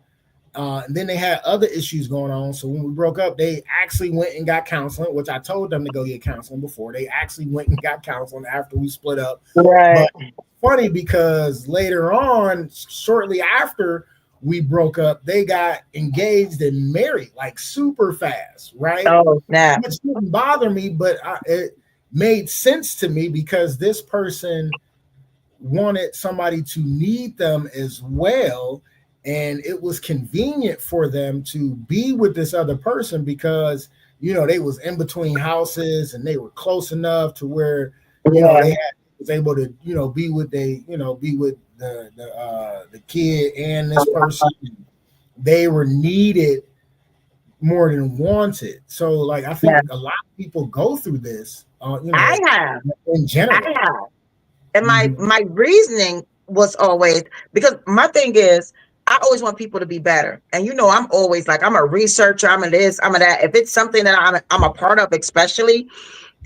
And then they had other issues going on. So when we broke up, they actually went and got counseling, which I told them to go get counseling before. They actually went and got counseling after we split up. Right. But funny because later on, shortly after we broke up, they got engaged and married like super fast, right? Oh, snap. Which didn't bother me, but it made sense to me because this person wanted somebody to need them as well. And it was convenient for them to be with this other person because, you know, they was in between houses and they were close enough to where, you know, they was able to, you know, be with the kid and this person. They were needed more than wanted. So like, I think a lot of people go through this, you know, I have in general. I have. And my reasoning was always, because my thing is, I always want people to be better. And, you know, I'm always like, I'm a researcher, I'm a this, I'm a that. If it's something that I'm a part of, especially,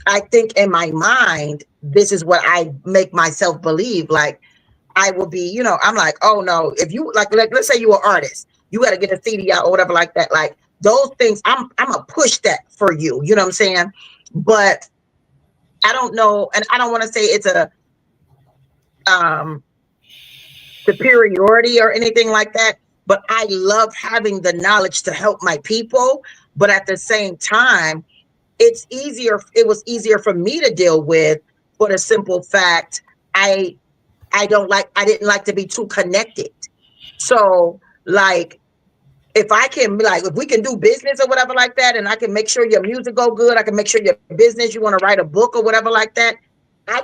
I think in my mind, this is what I make myself believe. Like, I will be, you know, I'm like, oh no, if you like let's say you're an artist, you got to get a CD out or whatever like that. Like those things, I'm gonna push that for you. You know what I'm saying? But I don't know, and I don't want to say it's a superiority or anything like that, but I love having the knowledge to help my people. But at the same time, it was easier for me to deal with for the simple fact I didn't like to be too connected. So like if we can do business or whatever like that, and I can make sure your music go good, I can make sure your business, you want to write a book or whatever like that, I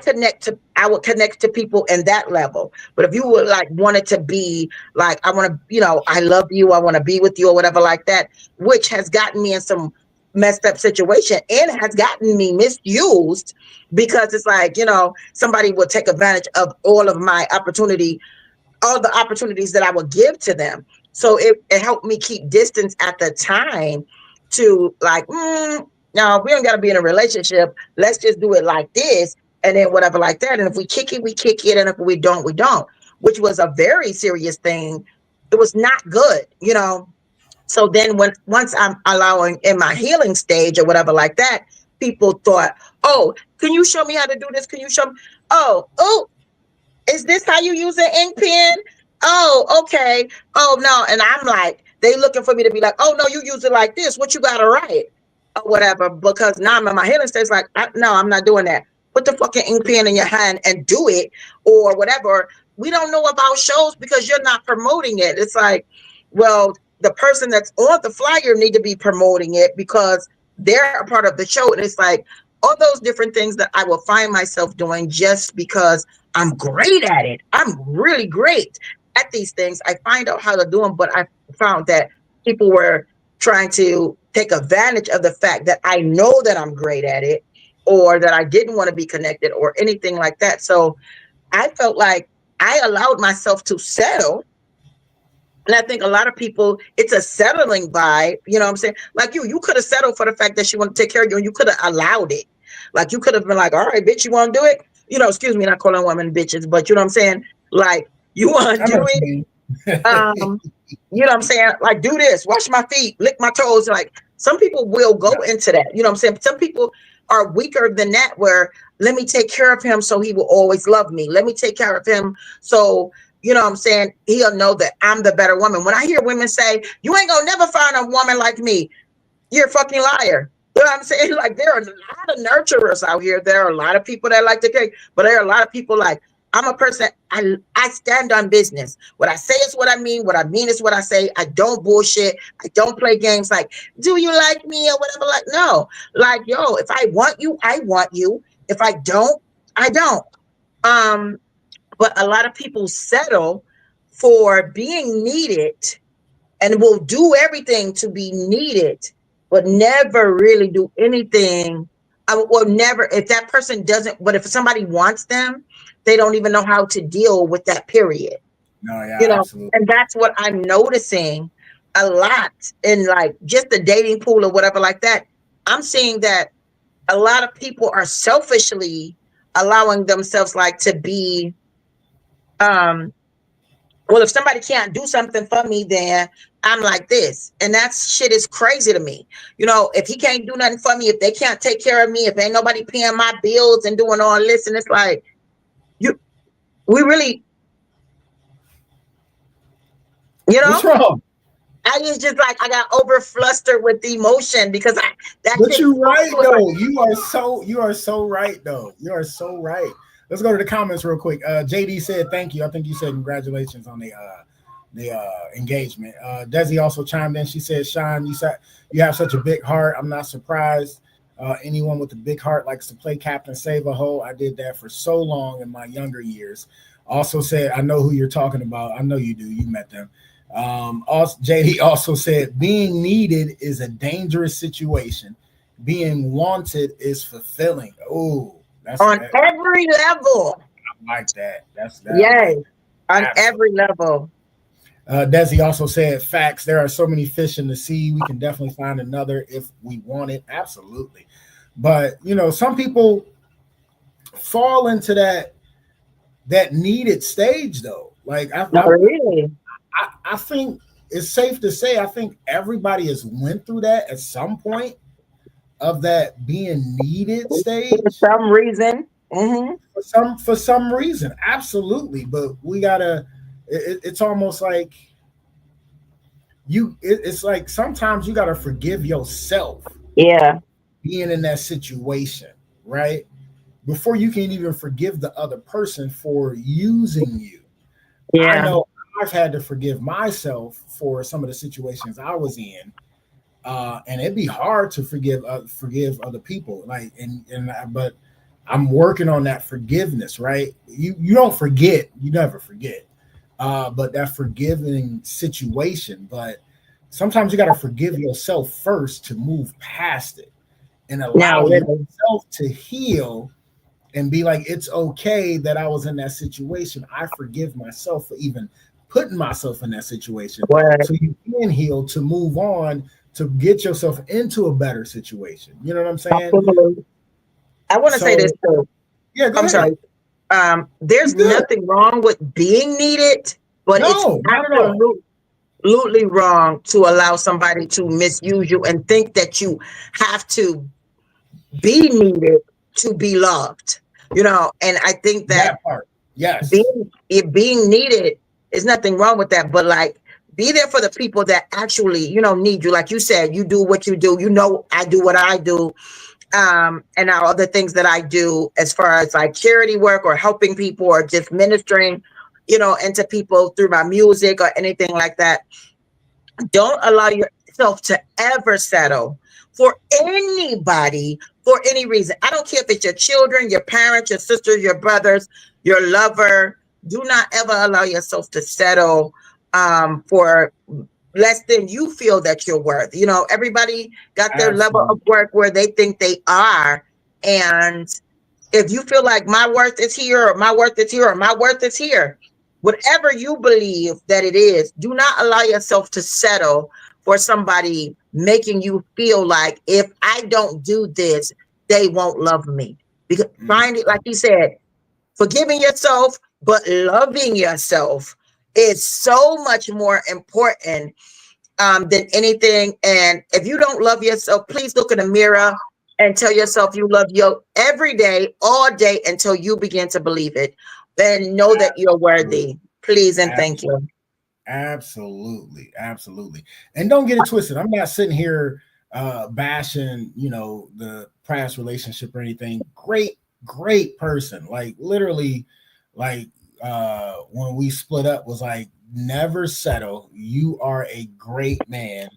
would connect to people in that level. But if you would like wanted to be like, I want to, I love you, I want to be with you or whatever like that, which has gotten me in some messed up situation and has gotten me misused, because it's like, somebody will take advantage of all the opportunities that I would give to them. So it helped me keep distance at the time to like, no, we don't got to be in a relationship. Let's just do it like this. And then whatever like that. And if we kick it, we kick it. And if we don't, we don't, which was a very serious thing. It was not good, So then once I'm allowing in my healing stage or whatever like that, people thought, oh, can you show me how to do this? Can you show me? Oh, is this how you use an ink pen? Oh, okay. Oh, no. And I'm like, they looking for me to be like, oh, no, you use it like this. What you got to write or whatever. Because now I'm in my healing stage like, no, I'm not doing that. Put the fucking ink pen in your hand and do it or whatever. We don't know about shows because you're not promoting it. It's like, well, the person that's on the flyer need to be promoting it because they're a part of the show. And it's like all those different things that I will find myself doing just because I'm great at it. I'm really great at these things. I find out how to do them, but I found that people were trying to take advantage of the fact that I know that I'm great at it, or that I didn't want to be connected or anything like that. So I felt like I allowed myself to settle. And I think a lot of people, it's a settling vibe. You know what I'm saying? Like you could have settled for the fact that she wanted to take care of you and you could have allowed it. Like you could have been like, all right, bitch, you want to do it? Excuse me, not calling women bitches, but you know what I'm saying? Like you want to do it? You know what I'm saying? Like do this, wash my feet, lick my toes. Like some people will go into that. You know what I'm saying? Some people are weaker than that, where let me take care of him so he will always love me. Let me take care of him so, you know what I'm saying, he'll know that I'm the better woman. When I hear women say, you ain't gonna never find a woman like me, you're a fucking liar. You know what I'm saying? Like there are a lot of nurturers out here. There are a lot of people that like to take, but there are a lot of people like, I'm a person, I stand on business. What I say is what I mean. What I mean is what I say. I don't bullshit. I don't play games like, do you like me or whatever? Like, no. Like, yo, if I want you, I want you. If I don't, I don't. But a lot of people settle for being needed and will do everything to be needed, but never really do anything. Or never, if that person doesn't, but if somebody wants them, they don't even know how to deal with that period. No, yeah, absolutely. And that's what I'm noticing a lot in like just the dating pool or whatever like that. I'm seeing that a lot of people are selfishly allowing themselves like to be, well, if somebody can't do something for me, then I'm like this. And that shit is crazy to me. If he can't do nothing for me, if they can't take care of me, if ain't nobody paying my bills and doing all this, and it's like, we really, what's wrong? I was just like, I got over flustered with the emotion because But you're right though. You are so right though. You are so right. Let's go to the comments real quick. JD said thank you. I think you said congratulations on the engagement. Desi also chimed in. She said, Sean, you have such a big heart. I'm not surprised. Anyone with a big heart likes to play Captain Save a Hoe. I did that for so long in my younger years. Also said, I know who you're talking about. I know you do. You met them. JD also said, being needed is a dangerous situation. Being wanted is fulfilling. Oh, that's on every level. I like that. That's yes, on every level. Desi also said, facts. There are so many fish in the sea. We can definitely find another if we want it. Absolutely. But, some people fall into that needed stage, though. Like, I think it's safe to say, I think everybody has went through that at some point. of that being needed stage For some reason. for some reason. Absolutely. But we gotta, it's almost like it's like sometimes you gotta forgive yourself Yeah. being in that situation, right? Before you can even forgive the other person for using you. I Yeah. know I've had to forgive myself for some of the situations I was in, and it'd be hard to forgive other people. Like, but I'm working on that forgiveness. Right? You don't forget, you never forget, but that forgiving situation. But sometimes you got to forgive yourself first to move past it and allow Now, really. yourself to heal and be like, it's okay that I was in that situation. I forgive myself for even putting myself in that situation. Right. So you can heal to move on, to get yourself into a better situation. You know what I'm saying? Absolutely. I want to say this too. Yeah, go I'm ahead. sorry. There's nothing wrong with being needed, but No, it's not at all. absolutely wrong to allow somebody to misuse you and think that you have to be needed to be loved. You know, and I think that part, yes, being needed is nothing wrong with that, but like, be there for the people that actually, need you. Like you said, you do what you do. I do what I do. And now other things that I do as far as like charity work or helping people or just ministering, into people through my music or anything like that. Don't allow yourself to ever settle for anybody for any reason. I don't care if it's your children, your parents, your sisters, your brothers, your lover. Do not ever allow yourself to settle for less than you feel that you're worth. Everybody got their level of work where they think they are. And if you feel like my worth is here, or my worth is here, or my worth is here, whatever you believe that it is, do not allow yourself to settle for somebody making you feel like, if I don't do this, they won't love me. Because find it, like you said, forgiving yourself, but loving yourself is so much more important than anything. And if you don't love yourself, please look in the mirror and tell yourself you love you every day, all day, until you begin to believe it. Then know that you're worthy. Please and thank you. Absolutely. And don't get it twisted. I'm not sitting here bashing, the past relationship or anything. Great person. Like, literally, like when we split up, was like, never settle. You are a great man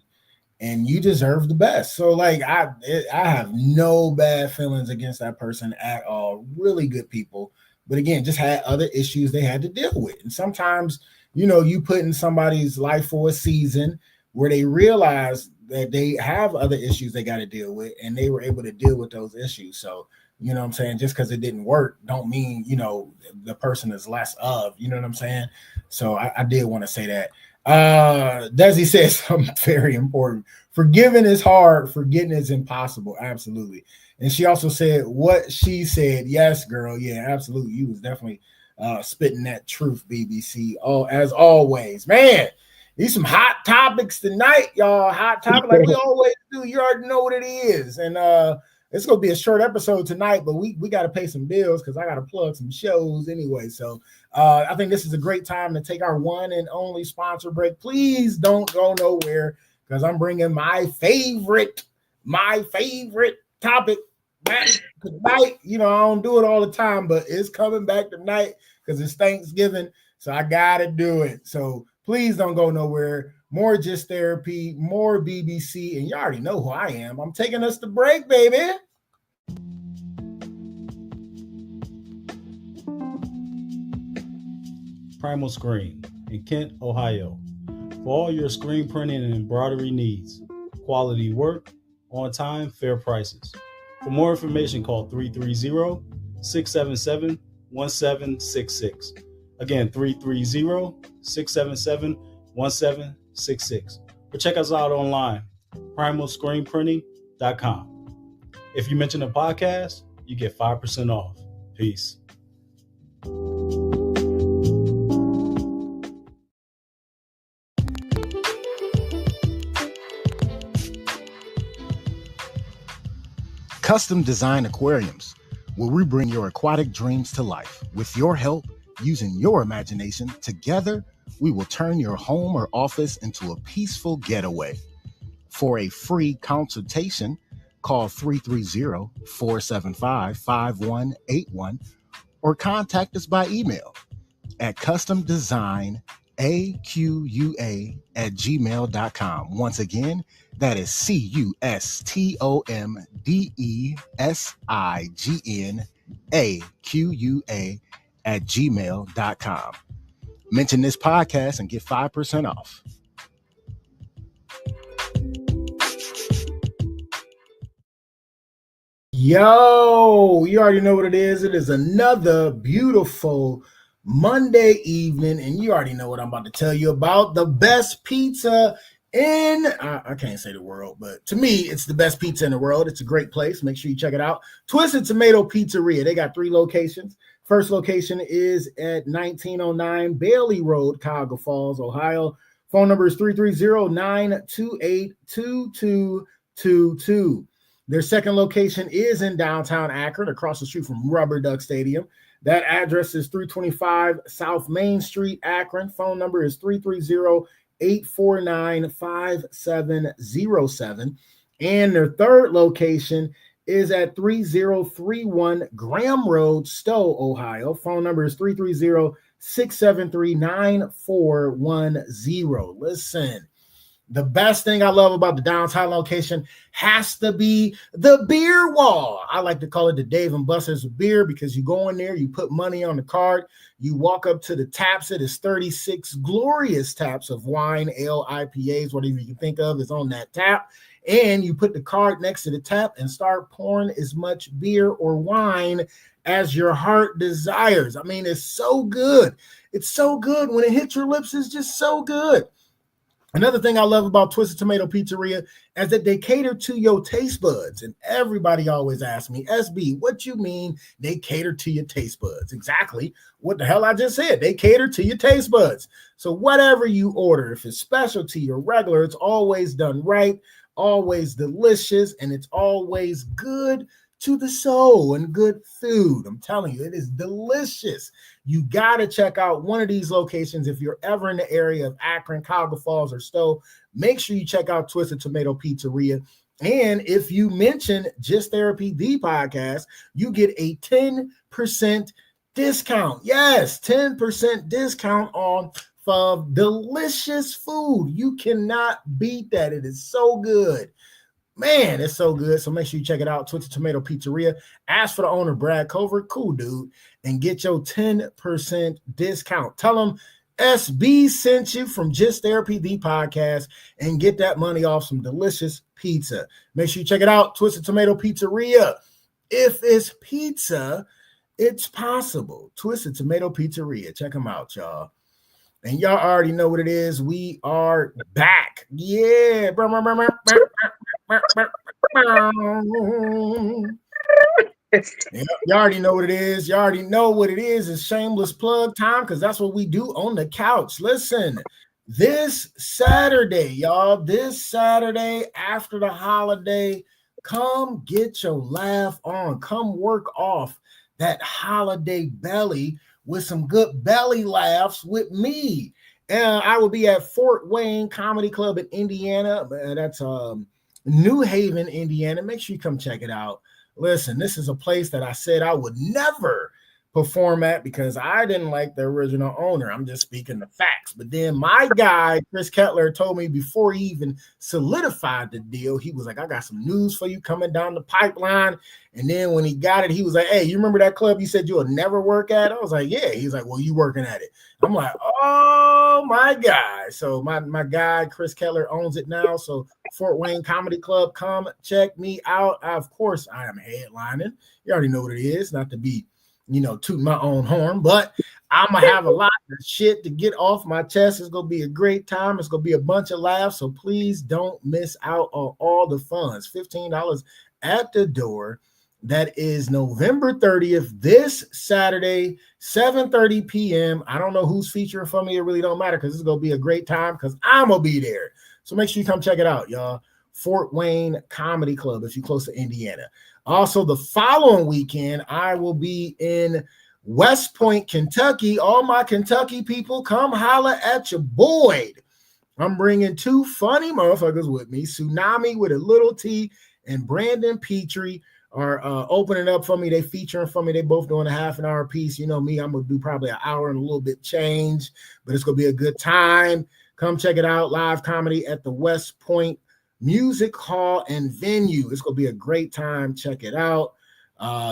and you deserve the best. So like, I have no bad feelings against that person at all. Really good people. But again, just had other issues they had to deal with. And sometimes, you put in somebody's life for a season where they realize that they have other issues they got to deal with, and they were able to deal with those issues. So, you know what I'm saying? Just because it didn't work don't mean, the person is less of, you know what I'm saying? So I did want to say that. Desi says something very important. Forgiving is hard. Forgetting is impossible. Absolutely. And she also said what she said. Yes, girl. Yeah, absolutely. You was definitely spitting that truth, BBC. Oh, as always, man. These some hot topics tonight, y'all. Hot topic like we always do. You already know what it is. And it's gonna be a short episode tonight, but we got to pay some bills because I got to plug some shows anyway. So I think this is a great time to take our one and only sponsor break. Please don't go nowhere because I'm bringing my favorite topic back tonight. I don't do it all the time, but it's coming back tonight because it's Thanksgiving. So I got to do it. So please don't go nowhere. More Just Therapy, more BBC, and you already know who I am. I'm taking us to break, baby. Primal Screen in Kent, Ohio. For all your screen printing and embroidery needs. Quality work, on time, fair prices. For more information, call 330-677-1766. Again, 330-677-1766. Or check us out online, primalscreenprinting.com. If you mention the podcast, you get 5% off. Peace. Custom Design Aquariums, where we bring your aquatic dreams to life. With your help, using your imagination, together, we will turn your home or office into a peaceful getaway. For a free consultation, call 330-475-5181 or contact us by email at customdesignaqua@gmail.com. Once again, that is customdesignaqua@gmail.com. Mention this podcast and get 5% off. Yo, you already know what it is. It is another beautiful Monday evening, and you already know what I'm about to tell you about. The best pizza in, I can't say the world, but to me, it's the best pizza in the world. It's a great place. Make sure you check it out. Twisted Tomato Pizzeria. They got 3 locations. First location is at 1909 Bailey Road, Cuyahoga Falls, Ohio. Phone number is 330-928-2222. Their second location is in downtown Akron, across the street from Rubber Duck Stadium. That address is 325 South Main Street, Akron. Phone number is 330-849-5707. And their third location is at 3031 Graham Road, Stowe, Ohio. Phone number is 330-673-9410. Listen, the best thing I love about the downtown location has to be the beer wall. I like to call it the Dave and Buster's of beer, because you go in there, you put money on the card, you walk up to the taps. It is 36 glorious taps of wine, ale, IPAs, whatever you can think of is on that tap. And you put the card next to the tap and start pouring as much beer or wine as your heart desires. I mean, it's so good. It's so good. When it hits your lips, it's just so good. Another thing I love about Twisted Tomato Pizzeria is that they cater to your taste buds. And everybody always asks me, SB, what you mean they cater to your taste buds? Exactly what the hell I just said. They cater to your taste buds. So whatever you order, if it's specialty or regular, it's always done right, always delicious, and it's always good to the soul and good food. I'm telling you, it is delicious. You got to check out one of these locations if you're ever in the area of Akron, Cuyahoga Falls, or Stowe. Make sure you check out Twisted Tomato Pizzeria. And if you mention Just Therapy, the podcast, you get a 10% discount. Yes, 10% discount on delicious food. You cannot beat that. It is so good. Man, it's so good. So make sure you check it out. Twisted Tomato Pizzeria. Ask for the owner, Brad Covert, cool dude, and get your 10% discount. Tell them SB sent you from Just Therapy, the podcast, and get that money off some delicious pizza. Make sure you check it out. Twisted Tomato Pizzeria. If it's pizza, it's possible. Twisted Tomato Pizzeria. Check them out, y'all. And y'all already know what it is. We are back. Yeah. Yeah, you already know what it is. You already know what it is. It's shameless plug time, because that's what we do on the couch. Listen, this Saturday, y'all, this Saturday after the holiday, come get your laugh on. Come work off that holiday belly with some good belly laughs with me. And I will be at Fort Wayne Comedy Club in Indiana. That's New Haven, Indiana. Make sure you come check it out. Listen, this is a place that I said I would never perform at because I didn't like the original owner. I'm just speaking the facts. But then my guy, Chris Kettler, told me before he even solidified the deal, he was like, I got some news for you coming down the pipeline. And then when he got it, he was like, hey, you remember that club you said you would never work at? I was like, yeah. He's like, well, you working at it. I'm like, oh, my God. So my guy, Chris Kettler, owns it now. So Fort Wayne Comedy Club, come check me out. Of course, I am headlining. You already know what it is, not to be, toot my own horn, but I'm going to have a lot of shit to get off my chest. It's going to be a great time. It's going to be a bunch of laughs. So please don't miss out on all the funds. $15 at the door. That is November 30th, this Saturday, 7:30 p.m. I don't know who's featuring for me. It really don't matter because it's going to be a great time because I'm going to be there. So make sure you come check it out, y'all. Fort Wayne Comedy Club if you're close to Indiana. Also, the following weekend, I will be in West Point, Kentucky. All my Kentucky people, come holla at your boy. I'm bringing two funny motherfuckers with me. Tsunami with a little T and Brandon Petrie are opening up for me. They featuring for me. They both doing a half an hour piece. You know me, I'm going to do probably an hour and a little bit change, but it's going to be a good time. Come check it out. Live comedy at the West Point Music Hall and Venue. It's going to be a great time. Check it out.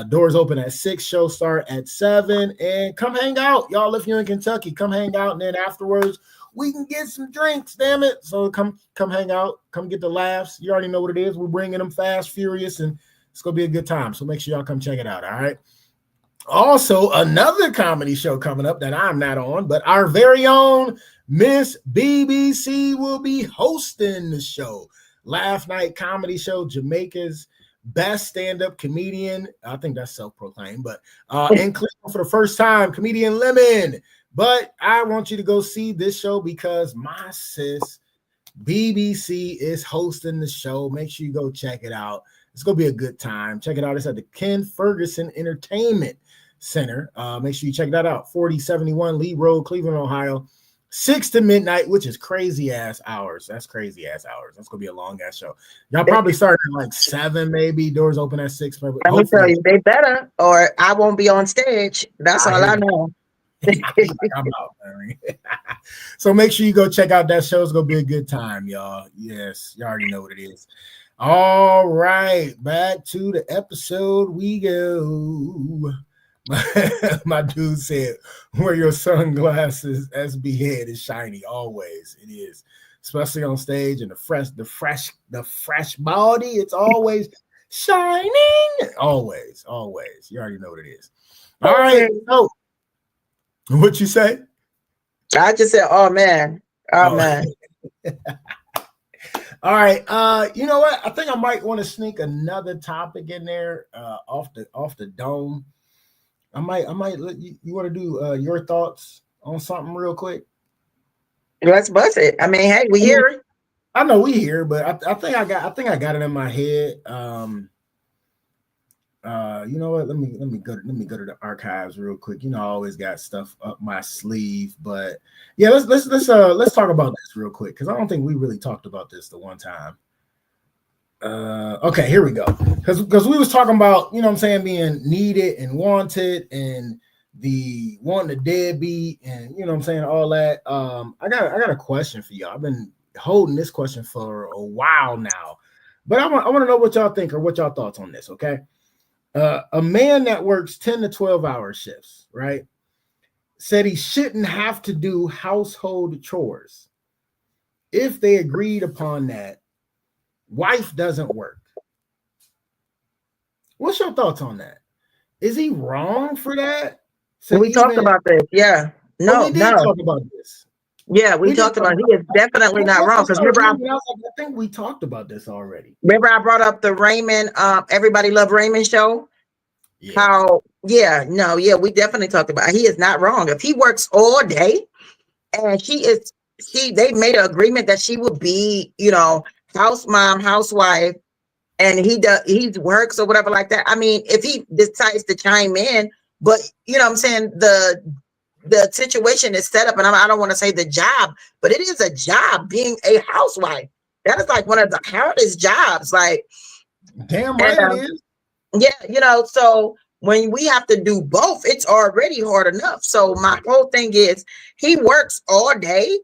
Doors open at 6, show start at 7, and come hang out. Y'all, if you're in Kentucky, come hang out, and then afterwards, we can get some drinks, damn it. So come hang out. Come get the laughs. You already know what it is. We're bringing them fast, furious, and it's going to be a good time. So make sure y'all come check it out, all right? Also, another comedy show coming up that I'm not on, but our very own Miss BBC will be hosting the show. Laugh Night Comedy Show, Jamaica's best stand-up comedian. I think that's self-proclaimed, but in Cleveland for the first time, comedian Lemon. But I want you to go see this show because my sis, BBC, is hosting the show. Make sure you go check it out. It's going to be a good time. Check it out. It's at the Ken Ferguson Entertainment Center. Make sure you check that out. 4071 Lee Road, Cleveland, Ohio. 6 to midnight, which is crazy ass hours. That's crazy ass hours. That's going to be a long ass show. Y'all probably start at like 7, maybe. Doors open at 6. Let me tell you, they better, or I won't be on stage. That's all I know. I'm out, man. So make sure you go check out that show. It's gonna be a good time, y'all. Yes, you already know what it is. All right, back to the episode we go. My dude said, wear your sunglasses. SB head is shiny always. It is, especially on stage and the fresh body. It's always shining. Always. You already know what it is. All right, so. What you say? I just said, oh man. All right. You know what? I think I might want to sneak another topic in there off the dome. I might let you want to do your thoughts on something real quick? Let's bust it. I mean, hey, we here. I know we here, but I think I got it in my head. You know what? Let me go to the archives real quick. You know, I always got stuff up my sleeve, but yeah, let's talk about this real quick because I don't think we really talked about this the one time. Okay, here we go. Because we was talking about, you know what I'm saying, being needed and wanted and the wanting a deadbeat and you know what I'm saying, all that. I got a question for y'all. I've been holding this question for a while now, but I want to know what y'all think or what y'all thoughts on this, okay? A man that works 10 to 12 hour shifts, right, said he shouldn't have to do household chores. If they agreed upon that, wife doesn't work. What's your thoughts on that? Is he wrong for that? So we talked about this. Yeah. No. Talk about this. Yeah, we talked about it. He is definitely not wrong. Because remember, I think we talked about this already. Remember, I brought up the Raymond, Everybody Love Raymond show. Yeah. We definitely talked about it. He is not wrong. If he works all day, and they made an agreement that she would be, you know, house mom, housewife, and he works or whatever like that. I mean, if he decides to chime in, but you know what I'm saying, the situation is set up, and I don't want to say the job, but it is a job being a housewife. That is like one of the hardest jobs. Like, damn right it is. Yeah, you know, so when we have to do both, it's already hard enough. So my whole thing is he works all day.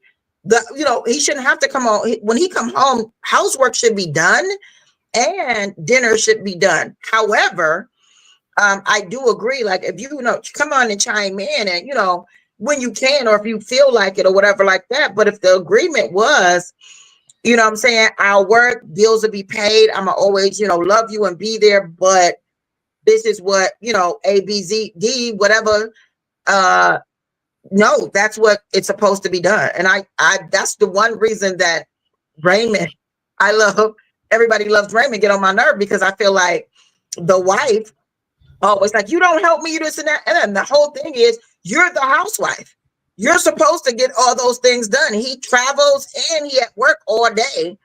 He shouldn't have to come home. When he come home, housework should be done and dinner should be done. However, I do agree, like if you know, come on and chime in and, you know, when you can, or if you feel like it or whatever like that. But if the agreement was, you know what I'm saying, I'll work, bills will be paid, I'm gonna always, you know, love you and be there, but this is what, you know, A, B, Z, D, whatever. No, that's what it's supposed to be done. And I that's the one reason that Raymond, everybody loves Raymond, get on my nerve, because I feel like the wife always like, you don't help me, you this and that. And then the whole thing is, you're the housewife. You're supposed to get all those things done. He travels and he at work all day.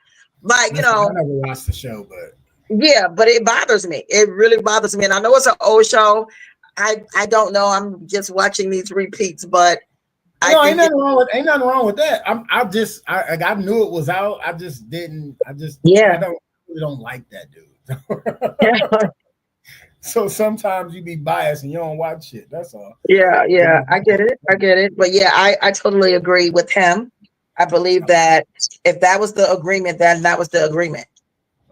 Like, you know. I never watched the show, but Yeah, but it bothers me. It really bothers me. And I know it's an old show. I don't know. I'm just watching these repeats, but I No, think ain't nothing wrong with that. I knew it was out. I yeah. really don't like that dude. Yeah, So sometimes you be biased and you don't watch it. That's all. yeah. I get it. I get it. But yeah, I totally agree with him. I believe that if that was the agreement, then that was the agreement.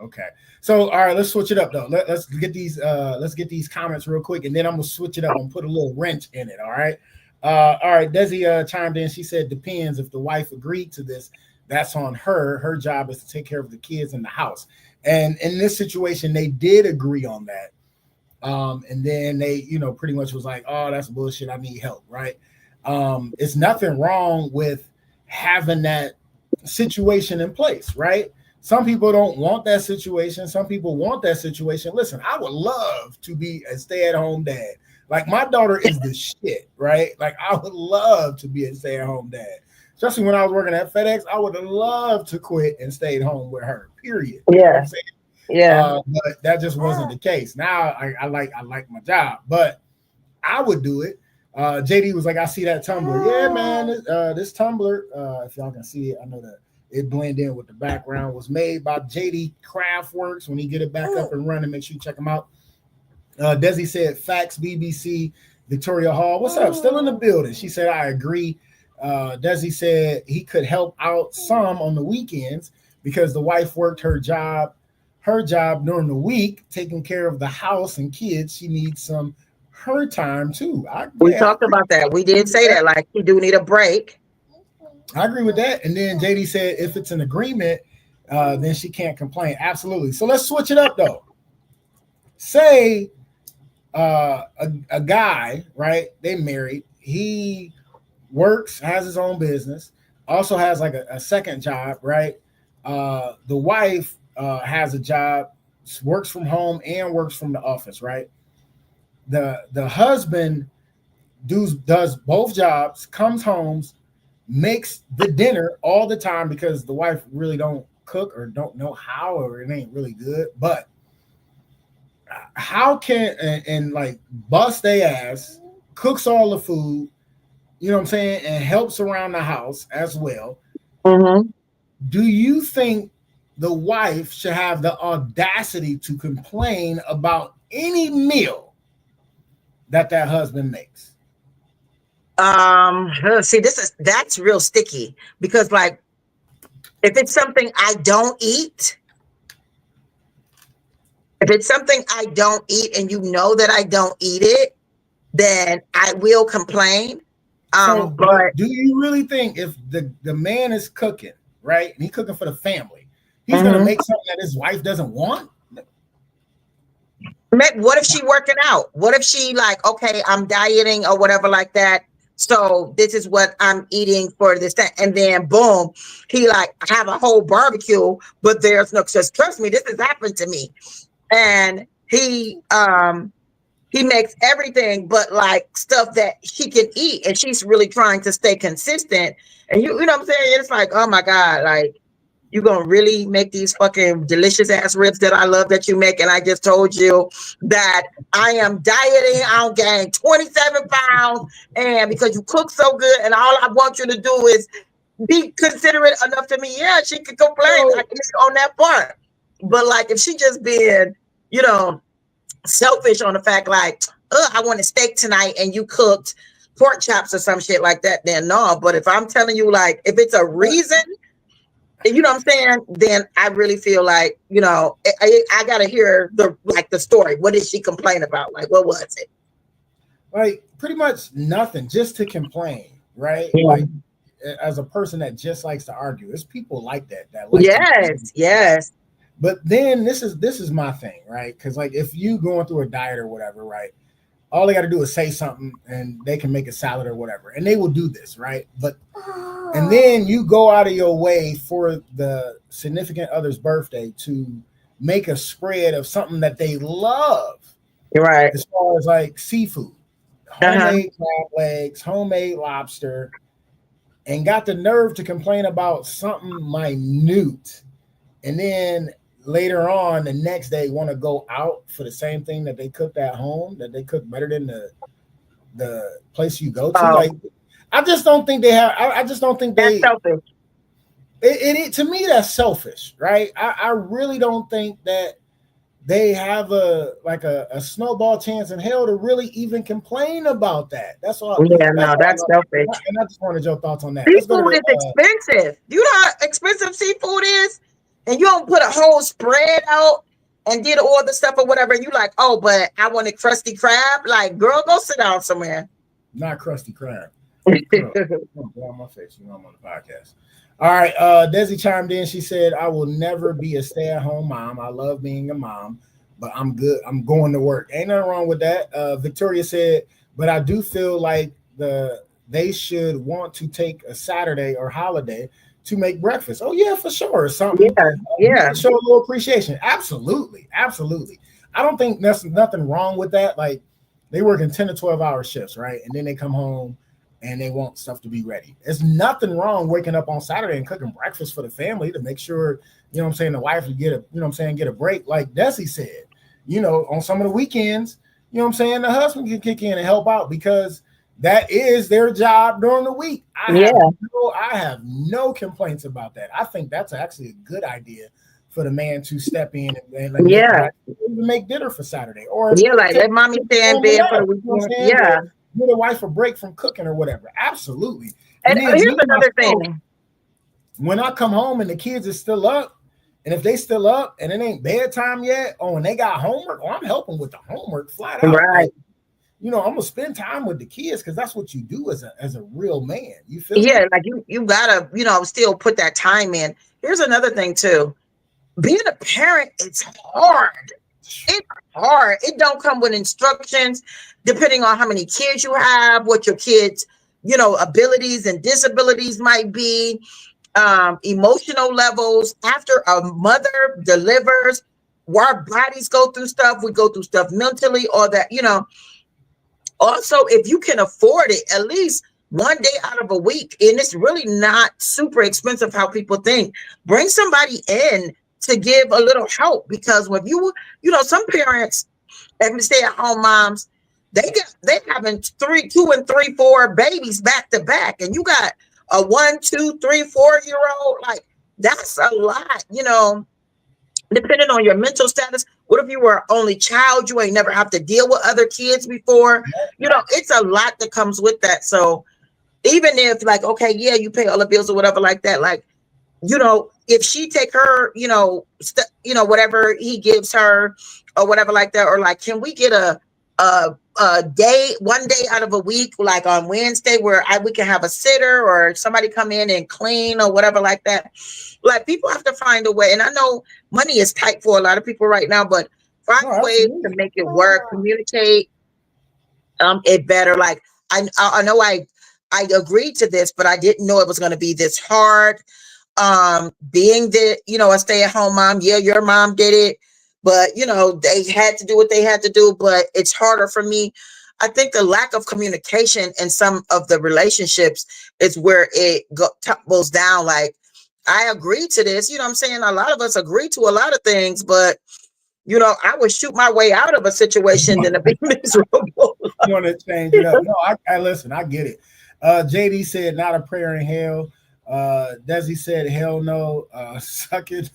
Okay. So all right, let's switch it up though. Let's get these comments real quick, and then I'm gonna switch it up and put a little wrench in it. All right. All right. Desi chimed in. She said, depends. If the wife agreed to this, that's on her. Her job is to take care of the kids in the house. And in this situation, they did agree on that. And then they, pretty much was like, oh, that's bullshit. I need help. Right. It's nothing wrong with having that situation in place. Right. Some people don't want that situation. Some people want that situation. Listen, I would love to be a stay-at-home dad. Like, my daughter is the shit, right? Like, I would love to be a stay-at-home dad. Especially when I was working at FedEx, I would have loved to quit and stayed home with her, period. You know what I'm saying? Yeah. But that just wasn't the case. Now I like my job, but I would do it. JD was like, I see that tumbler. Yeah, man. This tumbler, if y'all can see it, I know that it blend in with the background, was made by JD Craftworks. When he get it back up and running, make sure you check him out. Desi said, facts, BBC, Victoria Hall. What's up? Still in the building. She said, I agree. Desi said he could help out some on the weekends because the wife worked her job during the week, taking care of the house and kids. She needs some her time too. We talked about that. We did say that, like, you do need a break. I agree with that. And then JD said, if it's an agreement, then she can't complain. Absolutely. So let's switch it up though. Say a guy, right? They married. He works, has his own business, also has like a second job, right? The wife has a job, works from home and works from the office, right? The husband does both jobs, comes home, makes the dinner all the time because the wife really don't cook or don't know how, or it ain't really good. But how can and like bust their ass, cooks all the food, you know what I'm saying, and helps around the house as well. Mm-hmm. Do you think the wife should have the audacity to complain about any meal that husband makes? See, that's real sticky because, like, if it's something I don't eat, and you know that I don't eat it, then I will complain. But do you really think if the man is cooking, right, and he's cooking for the family, he's gonna make something that his wife doesn't want? What if she working out? What if she like, okay, I'm dieting or whatever like that, so this is what I'm eating for this time, and then boom, he like have a whole barbecue, but there's no, just trust me, this has happened to me, and he makes everything but like stuff that she can eat, and she's really trying to stay consistent, and you know what I'm saying? It's like, oh my God, like, you gonna really make these fucking delicious ass ribs that I love that you make, and I just told you that I am dieting, I'll gain 27 pounds, and because you cook so good, and all I want you to do is be considerate enough to me. Yeah, she could complain, I can on that part. But like, if she just being, selfish on the fact like, I want a steak tonight and you cooked pork chops or some shit like that, then no. But if I'm telling you, like, if it's a reason, you know what I'm saying, then I really feel like, I gotta hear the story. What did she complain about? Like, what was it? Like, pretty much nothing, just to complain, right? Yeah. Like, as a person that just likes to argue, there's people like that like yes. But then this is my thing, right? Because like, if you going through a diet or whatever, right, all they got to do is say something and they can make a salad or whatever, and they will do this, right? But and then you go out of your way for the significant other's birthday to make a spread of something that they love. You're right. As far as like seafood, homemade crab legs, homemade lobster, and got the nerve to complain about something minute. And then later on the next day want to go out for the same thing that they cooked at home, that they cook better than the place you go to. Like, I just don't think they have. I just don't think That's selfish. It to me, that's selfish, right? I really don't think that they have a snowball chance in hell to really even complain about that. That's all. Yeah, that's selfish. And I just wanted your thoughts on that. Seafood is expensive. You know how expensive seafood is? And you don't put a whole spread out and get all the stuff or whatever. And you like, oh, but I want a crusty crab. Like, girl, go sit down somewhere. Not crusty crab. Blow on my face. You know I'm on the podcast. All right. Desi chimed in. She said, I will never be a stay-at-home mom. I love being a mom, but I'm good. I'm going to work. Ain't nothing wrong with that. Victoria said, but I do feel like they should want to take a Saturday or holiday to make breakfast. Oh, yeah, for sure. Something. Yeah. Show a little appreciation. Absolutely. Absolutely. I don't think there's nothing wrong with that. Like, they work in 10 to 12-hour shifts, right? And then they come home and they want stuff to be ready. There's nothing wrong waking up on Saturday and cooking breakfast for the family to make sure, you know what I'm saying, the wife would get a break. Like Desi said, you know, on some of the weekends, you know what I'm saying, the husband can kick in and help out because that is their job during the week. I have no complaints about that. I think that's actually a good idea for the man to step in and make dinner for Saturday. Or like let mommy stay in bed for the weekend. Yeah. Give the wife a break from cooking or whatever. Absolutely. And here's another thing. When I come home and the kids are still up, and if they still up and it ain't bedtime yet, and they got homework, I'm helping with the homework flat out. Right. You know, I'm gonna spend time with the kids because that's what you do as a real man. You feel like you gotta, still put that time in. Here's another thing too. Being a parent, it's hard. It's hard. It don't come with instructions, depending on how many kids you have, what your kids, abilities and disabilities might be, emotional levels. After a mother delivers, our bodies go through stuff. We go through stuff mentally, or that, Also, if you can afford it, at least one day out of a week, and it's really not super expensive how people think, bring somebody in to give a little help, because when some parents and stay-at-home moms, they having 2 and 3, 4 babies back to back, and you got a 1, 2, 3, 4-year-old. Like, that's a lot, depending on your mental status. What if you were only child? You ain't never have to deal with other kids before. It's a lot that comes with that. So even if you pay all the bills or whatever like that, if she take her, whatever he gives her or whatever like that, or can we get a day, one day out of a week, like on Wednesday, where we can have a sitter or somebody come in and clean or whatever like that. Like, people have to find a way. And I know money is tight for a lot of people right now, but find ways to make it work, communicate it better. Like, I know I agreed to this, but I didn't know it was going to be this hard. Being a stay-at-home mom. Yeah, your mom did it, but they had to do what they had to do, but it's harder for me. I think the lack of communication in some of the relationships is where it tumbles down. Like, I agreed to this, I'm saying? A lot of us agree to a lot of things, but I would shoot my way out of a situation than to be miserable. You want to change it up? No, I listen, I get it. JD said, not a prayer in hell. Desi said, hell no. Suck it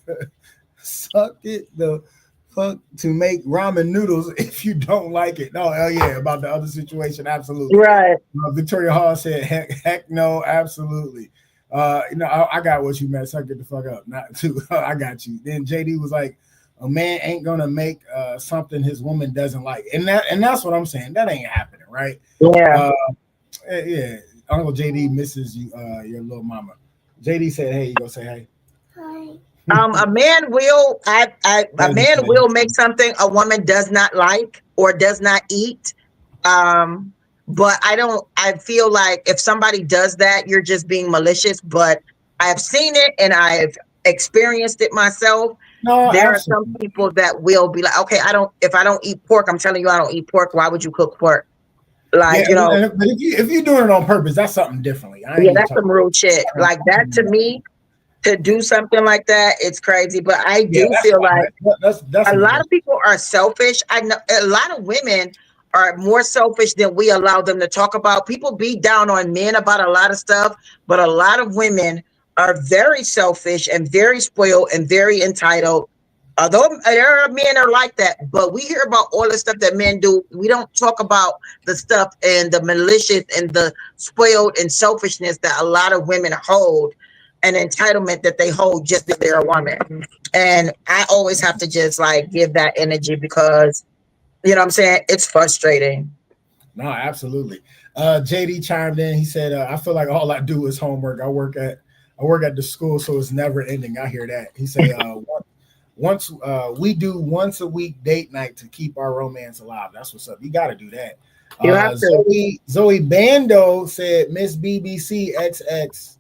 the fuck to make ramen noodles if you don't like it. No, hell yeah, about the other situation, absolutely. Right. Victoria Hall said, heck no, absolutely. I got what you meant. Suck it the fuck up. Not too. I got you. Then JD was like, a man ain't gonna make something his woman doesn't like, and that's what I'm saying. That ain't happening, right? Yeah. Yeah. Uncle JD misses you, your little mama. JD said, "Hey, you go say hey." Hi. A man will make something a woman does not like or does not eat. But I feel like if somebody does that, you're just being malicious. But I've seen it and I've experienced it myself. No, there absolutely. Are some people that will be like, okay, if I don't eat pork, I'm telling you, I don't eat pork. Why would you cook pork? Like, but if you're doing it on purpose, that's something differently. That's some real shit. Like that to me, to do something like that, it's crazy. But I Yeah, do that's feel fine. like That's a what it lot is. of people are selfish. I know a lot of women are more selfish than we allow them to talk about. People beat down on men about a lot of stuff, but a lot of women are very selfish and very spoiled and very entitled. Although there are men are like that, but we hear about all the stuff that men do. We don't talk about the stuff and the malicious and the spoiled and selfishness that a lot of women hold, an entitlement that they hold just that they're a woman. And I always have to just like give that energy because you know what I'm saying? It's frustrating. No, absolutely. JD chimed in. He said, "I feel like all I do is homework. I work at the school, so it's never ending." I hear that. He said, "Once we do once a week date night to keep our romance alive. That's what's up. You got to do that." You have to. Zoe Bando said, "Miss BBC XX."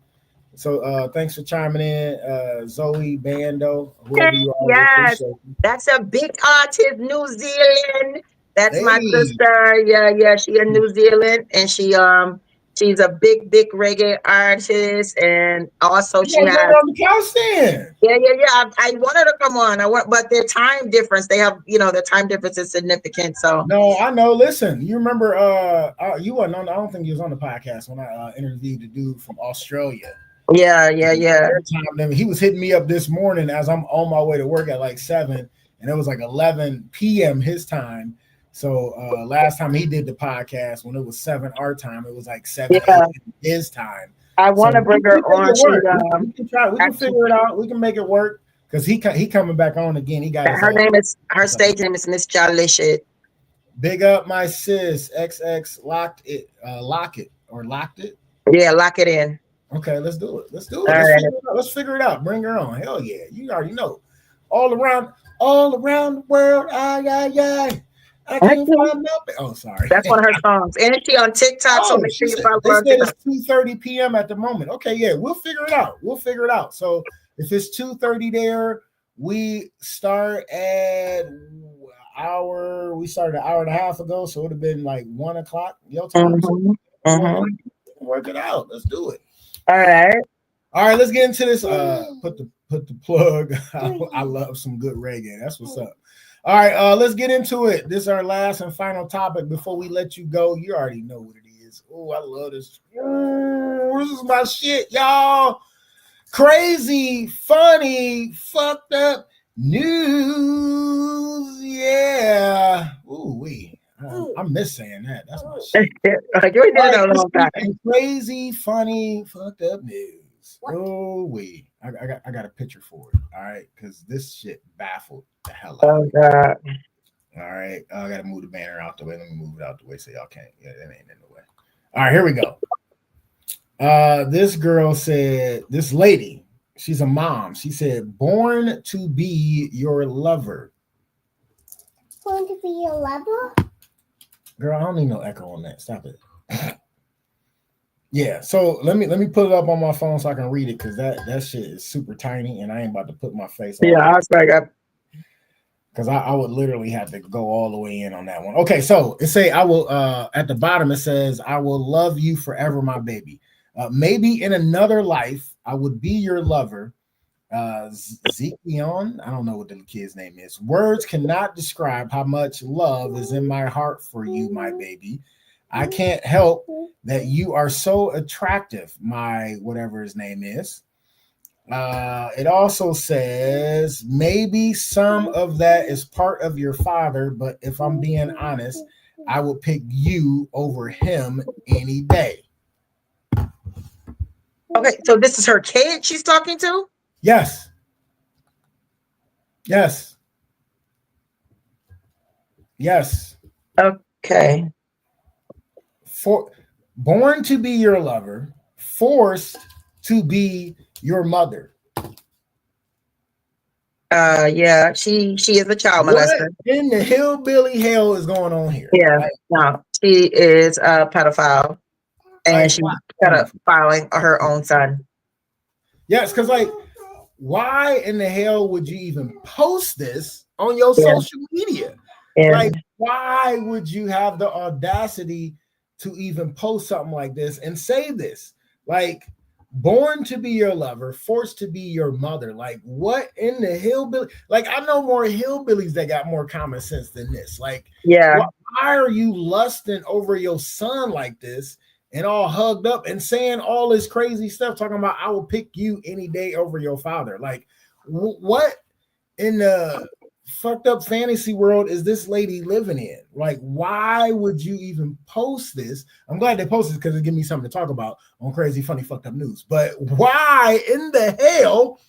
So thanks for chiming in, Zoe Bando, whoever you are. Yes, Appreciate you. that's a big artist, New Zealand. That's my Hey, sister. Yeah, she in New Zealand, and she's a big reggae artist, and also you she gotta bring has her on the couch then. yeah. I wanted to come on. But their time difference. They have their time difference is significant. So No, I know. Listen, you remember? You weren't on. I don't think you was on the podcast when I interviewed the dude from Australia. yeah. He was hitting me up this morning as I'm on my way to work at like 7, and it was like 11 p.m. his time. So last time he did the podcast when it was 7 our time, it was like 7 Yeah. his time. I want to So bring her on. we can try. We can figure it out. We can make it work because he coming back on again. He got Her stage name is Miss Jalishit. Big up my sis XX locked it. Locked it. Yeah, lock it in. Okay, let's do it. Let's do it. All Let's, right. figure it out. Let's figure it out. Bring her on. Hell yeah. You already know. All around the world. I can't find nothing. Oh, sorry. That's one of her songs. And she on TikTok, so make sure you follow her. They said it's 2:30 p.m. at the moment. Okay, yeah, we'll figure it out. So if it's 2:30 there, we start at we started an hour and a half ago, so it would have been like 1 o'clock your time. Work it out. Let's do it. All right, let's get into this. Put the plug. I love some good reggae. That's what's up. All right, let's get into it. This is our last and final topic before we let you go. You already know what it is. Oh, I love this. This is my shit, y'all. Crazy, funny, fucked up news. Yeah. Ooh, I miss saying that. That's my shit. Crazy, funny, fucked up news. Oh, I got a picture for it. All right, because this shit baffled the hell out of me. God. All right, I gotta move the banner out the way. Let me move it out the way so y'all can't. Yeah, that ain't in the way. All right, here we go. This girl said, this lady, she's a mom. She said, "Born to be your lover." Born to be your lover? Girl, I don't need no echo on that. Stop it. Yeah, so let me put it up on my phone so I can read it because that shit is super tiny and I ain't about to put my face on. Yeah, I was like, because I would literally have to go all the way in on that one. Okay, so it say I will at the bottom it says, "I will love you forever, my baby. Maybe in another life I would be your lover." Zekion, I don't know what the kid's name is. "Words cannot describe how much love is in my heart for you, my baby. I can't help that you are so attractive," my whatever his name is. It also says, "Maybe some of that is part of your father, but if I'm being honest, I would pick you over him any day." okay, so this is her kid she's talking to? Yes. Okay. Born to be your lover, forced to be your mother. Yeah, she is a child molester. What in the hillbilly hell is going on here? Yeah, no, she is a pedophile, and she's pedophiling her own son. Yes, because like, why in the hell would you even post this on your social media? Yeah. Like, why would you have the audacity to even post something like this and say this? Like, born to be your lover, forced to be your mother. Like, what in the hillbilly? Like, I know more hillbillies that got more common sense than this. Like, Yeah. why are you lusting over your son like this and all hugged up and saying all this crazy stuff, talking about I will pick you any day over your father? Like, what in the fucked up fantasy world is this lady living in? Like, why would you even post this? I'm glad they posted because it gives me something to talk about on Crazy Funny Fucked Up News. But why in the hell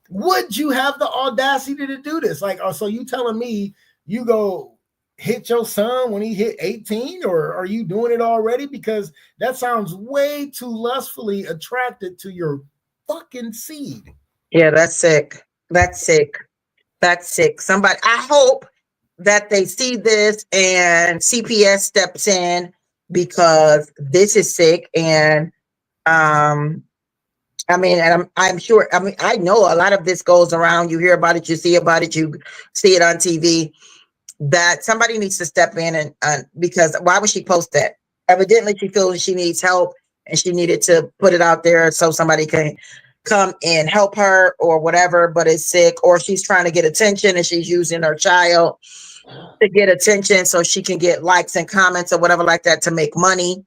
would you have the audacity to do this? Like, oh, so you telling me you go hit your son when he hit 18, or are you doing it already? Because that sounds way too lustfully attracted to your fucking seed. Yeah, that's sick. That's sick. That's sick. Somebody, I hope that they see this and CPS steps in, because this is sick. And I mean, and I'm sure, I mean, I know a lot of this goes around. You hear about it, you see about it, you see it on TV. That somebody needs to step in and because why would she post that? Evidently, she feels she needs help and she needed to put it out there so somebody can come and help her or whatever, but it's sick, or she's trying to get attention and she's using her child to get attention so she can get likes and comments or whatever like that to make money,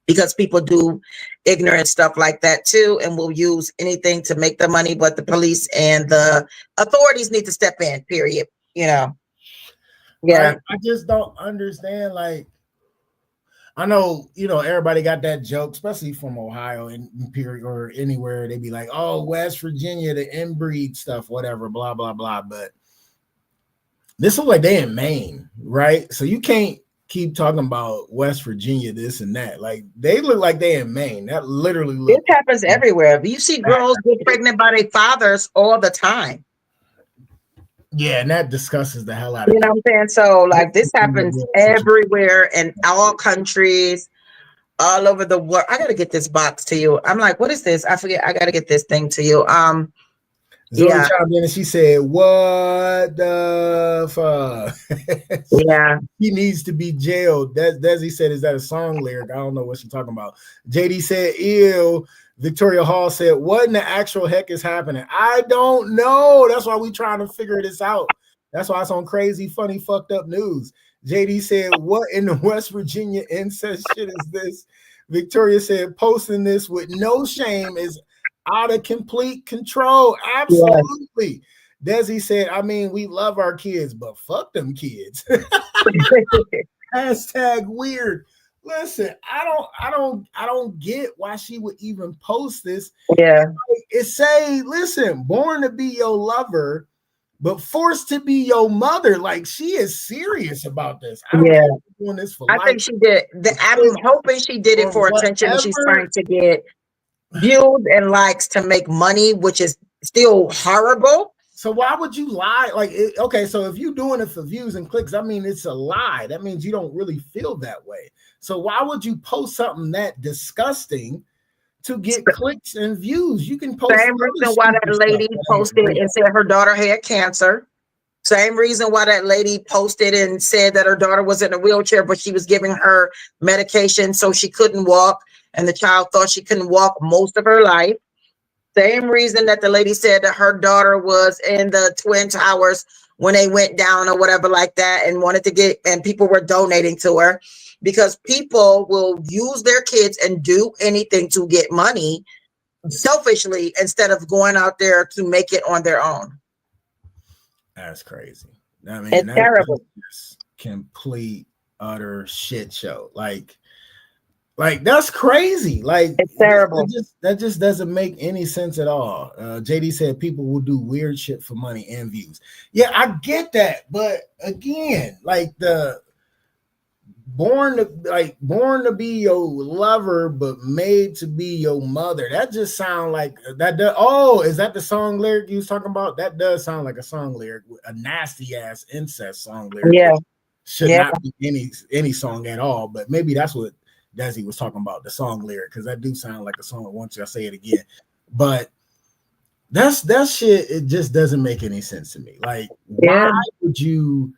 because people do ignorant stuff like that too and will use anything to make the money. But the police and the authorities need to step in, period. You know. Yeah. I just don't understand. Like, I know, you know, everybody got that joke, especially from Ohio and period or anywhere. They be like, oh, West Virginia, the inbreed stuff, whatever, blah, blah, blah. But this looks like they in Maine, right? So you can't keep talking about West Virginia, this and that. Like, they look like they in Maine. That literally looks. It happens everywhere. You see girls get pregnant by their fathers all the time. Yeah, and that discusses the hell out of You know what I'm saying? So, like, this happens everywhere in all countries, all over the world. I gotta get this box to you. I'm like, what is this? I forget. I gotta get this thing to you. Zoe Yeah. chimed in and she said, what the fuck? Yeah. He needs to be jailed. Desi said, is that a song lyric? I don't know what she's talking about. JD said, ew. Victoria Hall said, what in the actual heck is happening? I don't know. That's why we trying to figure this out. That's why it's on Crazy Funny Fucked Up News. JD said, what in the West Virginia incest shit is this? Victoria said, posting this with no shame is out of complete control. Absolutely. Yes. Desi said, I mean, we love our kids, but fuck them kids. Hashtag weird. Listen, I don't get why she would even post this. Yeah. It say, listen, born to be your lover, but forced to be your mother. Like, she is serious about this. I don't know if she's doing this for I think she did. I'm hoping she did it for attention. And she's trying to get views and likes to make money, which is still horrible. So why would you lie? Like, okay, so if you're doing it for views and clicks, I mean, it's a lie. That means you don't really feel that way. So why would you post something that disgusting to get clicks and views? You can post. Same reason why that lady posted and said her daughter had cancer. Same reason why that lady posted and said that her daughter was in a wheelchair, but she was giving her medication so she couldn't walk, and the child thought she couldn't walk most of her life. Same reason that the lady said that her daughter was in the Twin Towers when they went down or whatever like that, and wanted to get, and people were donating to her, because people will use their kids and do anything to get money selfishly instead of going out there to make it on their own. That's crazy. I mean, it's terrible. Complete, utter shit show. Like that's crazy. Like, it's terrible. That just doesn't make any sense at all. JD said people will do weird shit for money and views. Yeah, I get that, but again, like the born to be your lover, but made to be your mother. That just sound like that. Oh, is that the song lyric you was talking about? That does sound like a song lyric, a nasty ass incest song lyric. Yeah, should not be any song at all. But maybe that's what Desi was talking about, the song lyric, because that do sound like a song. Once I say it again, but that shit, it just doesn't make any sense to me. Like, why would you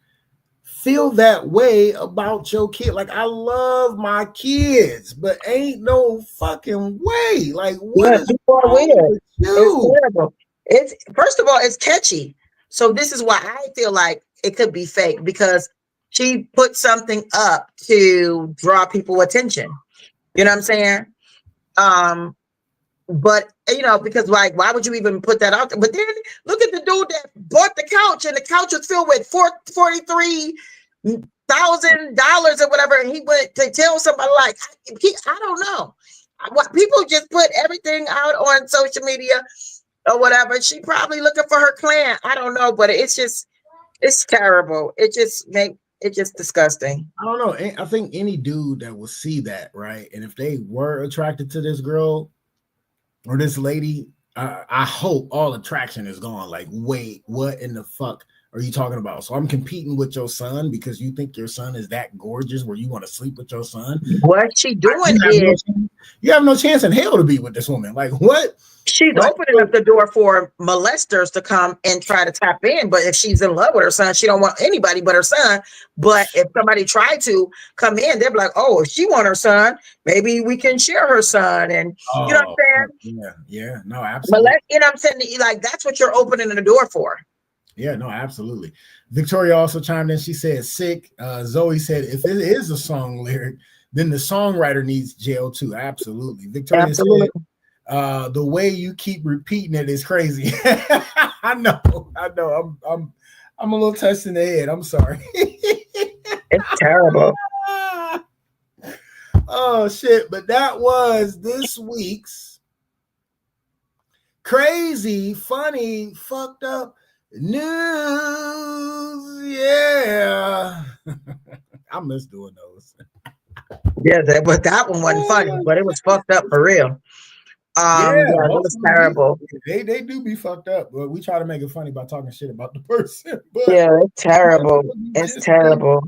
feel that way about your kid. Like, I love my kids, but ain't no fucking way. Like, what Yeah, is people are wrong weird. with It's you? terrible. It's first of all, it's catchy. So this is why I feel like it could be fake because she put something up to draw people attention. You know what I'm saying? But because like, why would you even put that out there? But then look at the dude that bought the couch, and the couch was filled with $43,000 or whatever, and he went to tell somebody like, I don't know. What people just put everything out on social media or whatever. She probably looking for her client. I don't know, but it's terrible. It's just disgusting. I don't know. I think any dude that will see that, right? And if they were attracted to this girl or this lady, I hope all attraction is gone. Like, wait, what in the fuck are you talking about? So I'm competing with your son because you think your son is that gorgeous where you want to sleep with your son? What she doing is you have no chance in hell to be with this woman. Like, what? she's Like, opening up the door for molesters to come and try to tap in. But if she's in love with her son, she don't want anybody but her son. But if somebody tried to come in, they're like, oh, if she want her son, maybe we can share her son. And you know what I'm saying? Yeah, no, absolutely. You know what I'm saying? Like, that's what you're opening the door for. Yeah, no, absolutely. Victoria also chimed in. She said, sick. Zoe said, if it is a song lyric, then the songwriter needs jail too. Absolutely. Victoria Absolutely. said, the way you keep repeating it is crazy. I know. I'm a little touched in the head. I'm sorry. It's terrible. Oh shit. But that was this week's crazy, funny, fucked up news. Yeah. I miss doing those. Yeah, but that one wasn't funny, but it was fucked up for real. Yeah, it was terrible. They do be fucked up, but we try to make it funny by talking shit about the person. But yeah, it's terrible. It's terrible.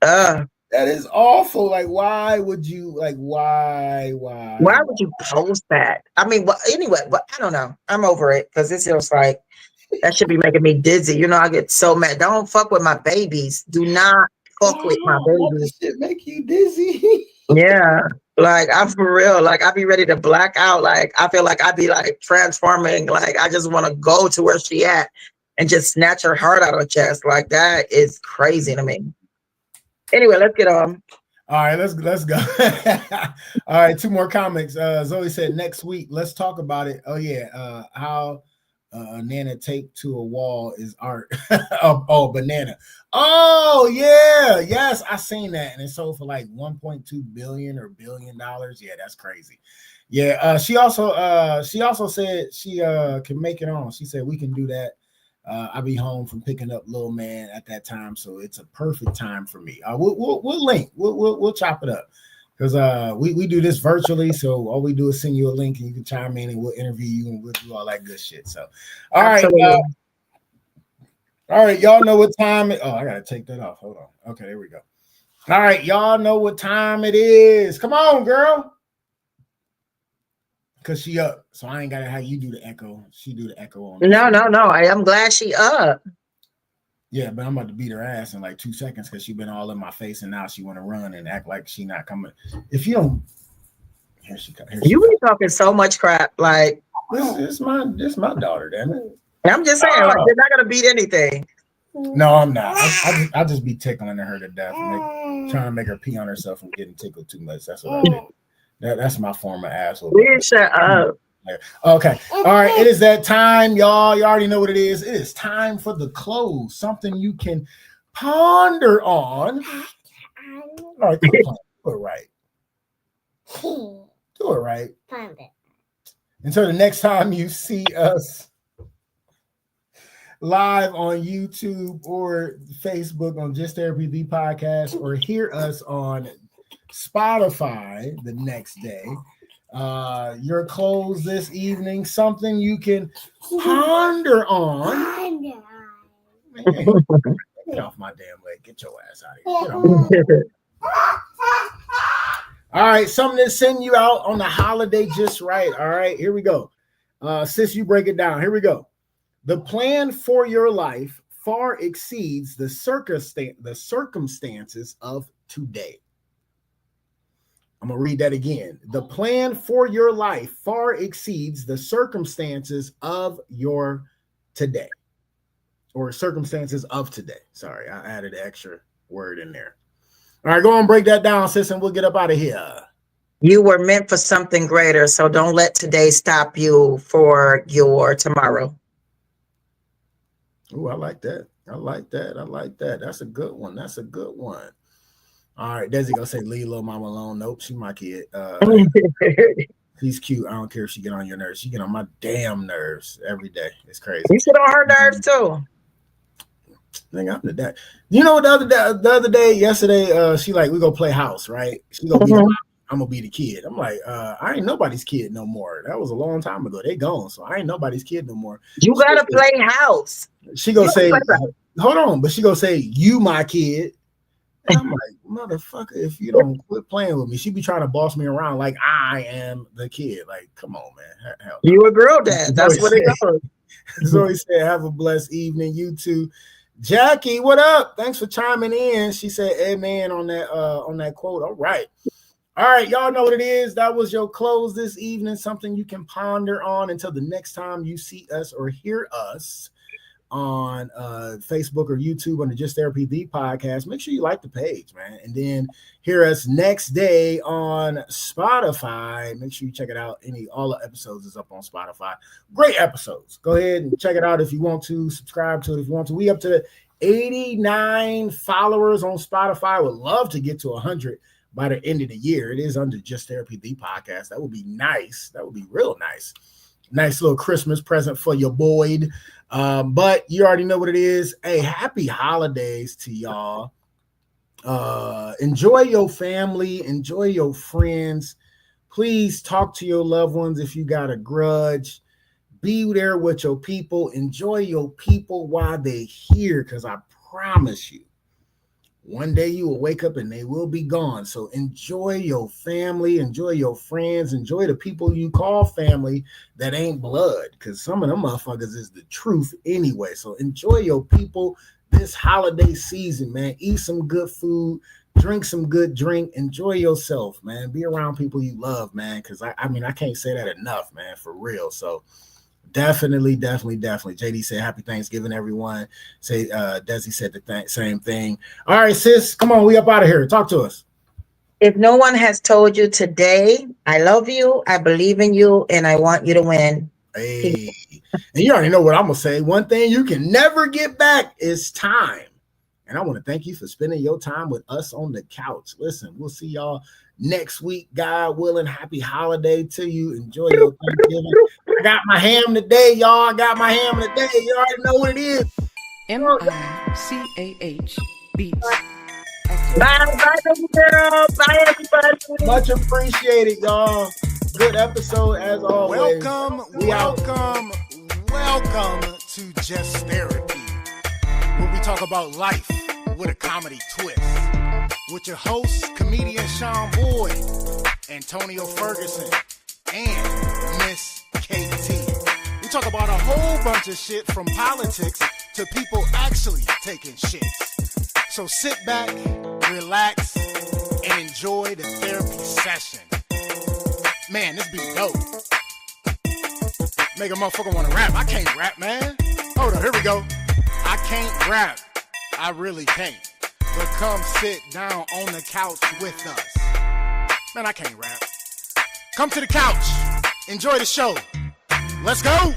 That is awful. Like, why would you? Like, why would you post that? I mean, well, anyway, but I don't know. I'm over it because it's just like that should be making me dizzy. You know, I get so mad. Don't fuck with my babies. Do not fuck with my babies. That shit make you dizzy. Yeah. Like, I'm for real. Like, I'd be ready to black out. Like, I feel like I'd be like transforming. Like, I just want to go to where she at and just snatch her heart out of her chest. Like, that is crazy to me. Anyway, let's get on. All right, let's go. All right, 2 more comics. Zoe said next week, let's talk about it. Oh yeah, how Nana taped to a wall is art. oh, banana. Oh yeah, yes, I seen that, and it sold for like 1.2 billion or $1 billion. Yeah, that's crazy. Yeah, she also said she can make it on. She said we can do that. I'll be home from picking up little man at that time, so it's a perfect time for me. We'll link. We'll chop it up because we do this virtually. So all we do is send you a link, and you can chime in, and we'll interview you, and we'll do all that good shit. So, all right, y'all know what time it. Oh, I gotta take that off. Hold on. Okay, there we go. All right, y'all know what time it is. Come on, girl. Cause she up, so I ain't gotta have you do the echo. She do the echo on. No. I'm glad she up. Yeah, but I'm about to beat her ass in like 2 seconds because she been all in my face, and now she want to run and act like she not coming. If you don't, here she comes. You be talking so much crap. Like, this my daughter, damn it. I'm just saying, like, they're not gonna beat anything. No, I'm not. I just be tickling her to death, trying to make her pee on herself and getting tickled too much. That's what I do. That's my form of asshole. Shut up. Okay. All right. It is that time, y'all. You already know what it is. It is time for the close. Something you can ponder on. All right. Do it right. Do it right. Until the next time you see us live on YouTube or Facebook on Just Therapy the Podcast, or hear us on Spotify the next day. Your close this evening, something you can ponder on. Man, get off my damn leg. Get your ass out of here. All right, something to send you out on the holiday just right. All right, here we go. Sis, you break it down. Here we go. The plan for your life far exceeds the circumstances of today. I'm going to read that again. The plan for your life far exceeds the circumstances of your today, or circumstances of today. Sorry, I added an extra word in there. All right, go on, break that down, sis, and we'll get up out of here. You were meant for something greater, so don't let today stop you for your tomorrow. Oh, I like that. I like that. That's a good one. All right, Desi gonna say leave little mama alone. Nope, she my kid. She's cute. I don't care if she get on your nerves. She get on my damn nerves every day. It's crazy. You sit on her nerves too. Thing I'm the dad. You know what yesterday, she like, we go play house, right? She gonna be I'm gonna be the kid. I'm like, I ain't nobody's kid no more. That was a long time ago. They gone, so I ain't nobody's kid no more. You gotta play house. She gonna say, hold on, but she gonna say, you my kid. And I'm like, motherfucker, if you don't quit playing with me, she be trying to boss me around like I am the kid. Like, come on, man. Hell no. You a girl dad. That's what it goes. Zoe said, have a blessed evening. You too. Jackie, what up? Thanks for chiming in. She said amen on that quote. All right, y'all know what it is. That was your close this evening. Something you can ponder on until the next time you see us or hear us on Facebook or YouTube on the Just Therapy the podcast. Make sure you like the page, man, and then hear us next day on Spotify. Make sure you check it out. All the episodes is up on Spotify. Great episodes. Go ahead and check it out if you want to. Subscribe to it if you want to. We up to 89 followers on Spotify. Would love to get to 100 by the end of the year. It is under Just Therapy the podcast. That would be nice. That would be real nice. Nice little Christmas present for your Boyd. But you already know what it is. Hey, happy holidays to y'all. Enjoy your family, enjoy your friends. Please talk to your loved ones if you got a grudge. Be there with your people. Enjoy your people while they're here, because I promise you, one day you will wake up and they will be gone. So enjoy your family, enjoy your friends, enjoy the people you call family that ain't blood, because some of them motherfuckers is the truth anyway. So enjoy your people this holiday season, man. Eat some good food, drink some good drink, enjoy yourself, man. Be around people you love, man, because I can't say that enough, man, for real. So definitely. JD said happy Thanksgiving, everyone. Say Desi said the same thing. All right, sis, come on, we up out of here. Talk to us. If no one has told you today, I love you, I believe in you, and I want you to win. Hey, and you already know what I'm gonna say. One thing you can never get back is time. And I want to thank you for spending your time with us on the couch. Listen, we'll see y'all next week. God willing, happy holiday to you. Enjoy your Thanksgiving. I got my ham today, y'all. You already know what it is. MICAH Beats. Bye, girl. Bye, everybody. Much appreciated, y'all. Good episode as always. Welcome to Just Therapy, where we talk about life with a comedy twist. With your hosts, comedian Sean Boyd, Antonio Ferguson, and Miss KT. We talk about a whole bunch of shit, from politics to people actually taking shits. So sit back, relax, and enjoy the therapy session. Man, this be dope. Make a motherfucker want to rap. I can't rap, man. Hold on, here we go. I can't rap. I really can't. But come sit down on the couch with us. Man, I can't rap. Come to the couch. Enjoy the show. Let's go.